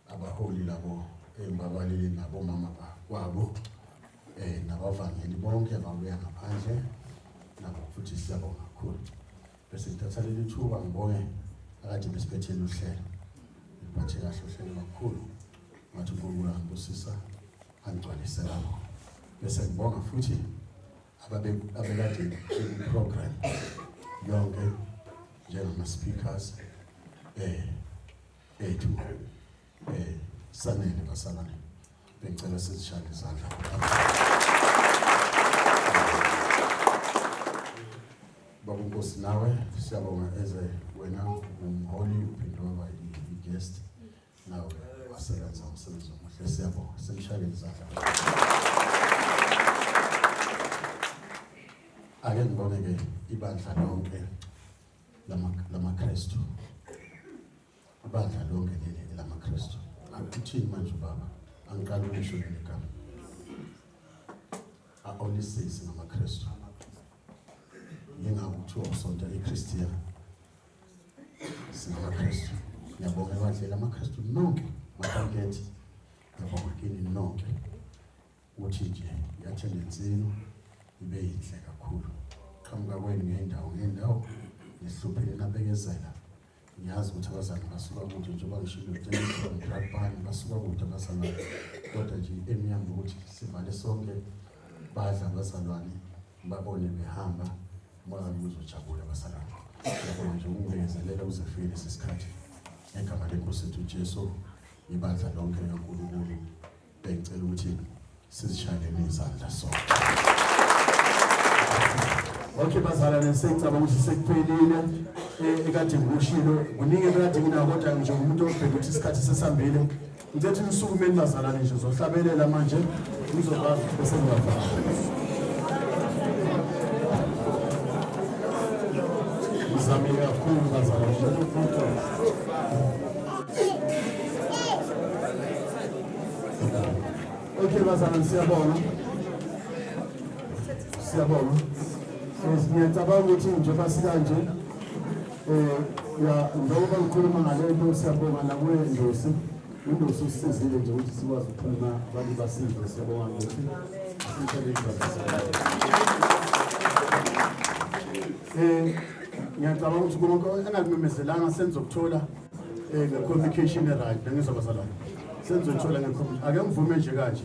abaholi labo embabaleli nabo mama kwabo nabavangeli bonke ababuya ngaphandle nabo futhi siyabonga kakhulu. Bese ngithatha leli thuba ngibonge akade besiphethele uhlelo ngiphathe kahle uhlelo kakhulu ngathi uNkulunkulu angibusisa angigcwalise lapho. Bese ngibonga futhi abekade program yonke njengama speakers ethu sanele basalane bengicela sizishayele izandla. Baba Nkosi nawe siyabonga eze wena umholi uphinde waba i-guest nawe wasebenza umsebenzi omuhle siyabonga simshayele izandla. Ake ngiboneke ibandla lonke lamaKristu. Ibandla lonke leli lamaKristu. Akuthini manje baba angiqala ukusho leli gama. Aolisisi ngamaKristu. Ngingakuthiwa usonto iChristian. SingamaKristu. Ngiyabonga ebandleni lamaKristu nonke makankethi. Ngiyabonga kini nonke. Uthi nje yathendenzini ibe yinhle kakhulu. Qhamuka kwenu ngeendawo nihluphile nabekezela. Ngiyazi ukuthi abazali basuka kude njengoba ngishilo ngibhani basuka kude abazali kodwa nje emiyambo ukuthi sivale sonke badla abazalwane babone behamba moya uzojabula abazalwane. Yabona nje ungibekezelela uzefile lesikhathi egama lenkosi yethu Jesu ibandla lonke kaNkulunkulu bengicela ukuthi sizishayele izandla sonke. Okay bazalwane sengicabanga ukuthi sekuphelile ekade ngikushilo kuningi ekade nginako kodwa nje umuntu obheka ukuthi isikhathi sesihambile ngizothi nisukumeni bazalwane nje uzohlabelela manje uzokwazi ukuthi bese ngiyavana. Ngizamile kakhulu bazalwane. Okay bazalwane siyabonga. Ngiyacabanga ukuthi njengoba sikanje njengoba ngikhuluma ngale nto siyabonga nakuwe Ndosi. Indosi usisizile nje ukuthi sikwazi ukukhuluma abantu basizwe siyabonga ukuthi ngiyacabanga ukuthi konke engakumemezelanga senizokuthola nge-communication right ngizwa bazalwane senizothola nge-communication. Ake ngivume nje kanje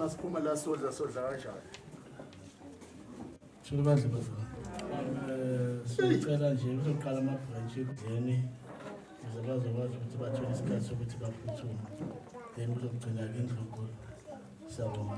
masiphuma la sodla kanjani. Shilo badle bazalwane. Sicela nje uzoqala ama-branch ekudeni ukuze bazokwazi ukuthi bathole isikhathi sokuthi baphuthume then uzogcina-ke indlunkulu. Siyabonga.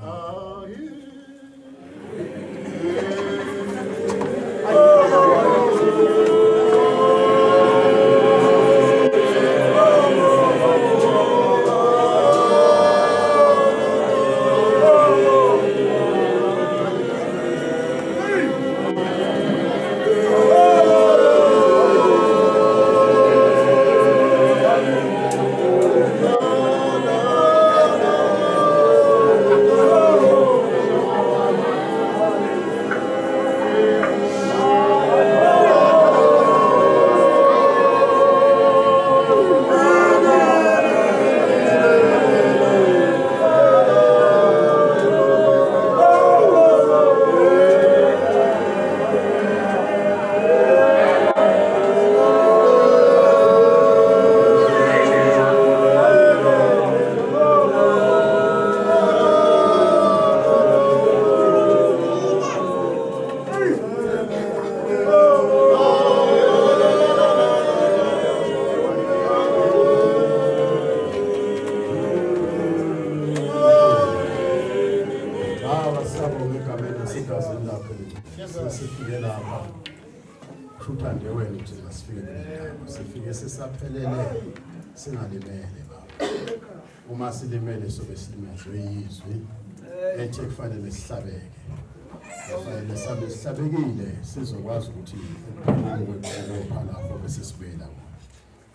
Sifike lapha uthande wena ukuthi masifike kulendaba sifike sesaphelele singalimele baba uma silimele sobe silimezwe yizwi ethe kufanele sihlabeke kufanele sabe sihlabekile sizokwazi ukuthi ukuphuma lapho bese sibuyela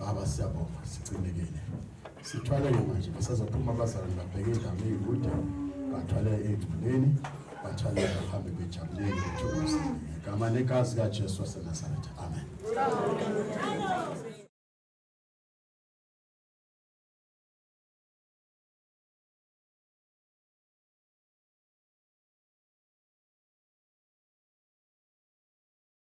baba siyabonga sicimekile sithwale manje besazophuma abazali babheke indaba eyikude bathwale endleleni bathwale bahambe bejabulile bethokozile igama nenkazi kaJesu waseNazaretha amen.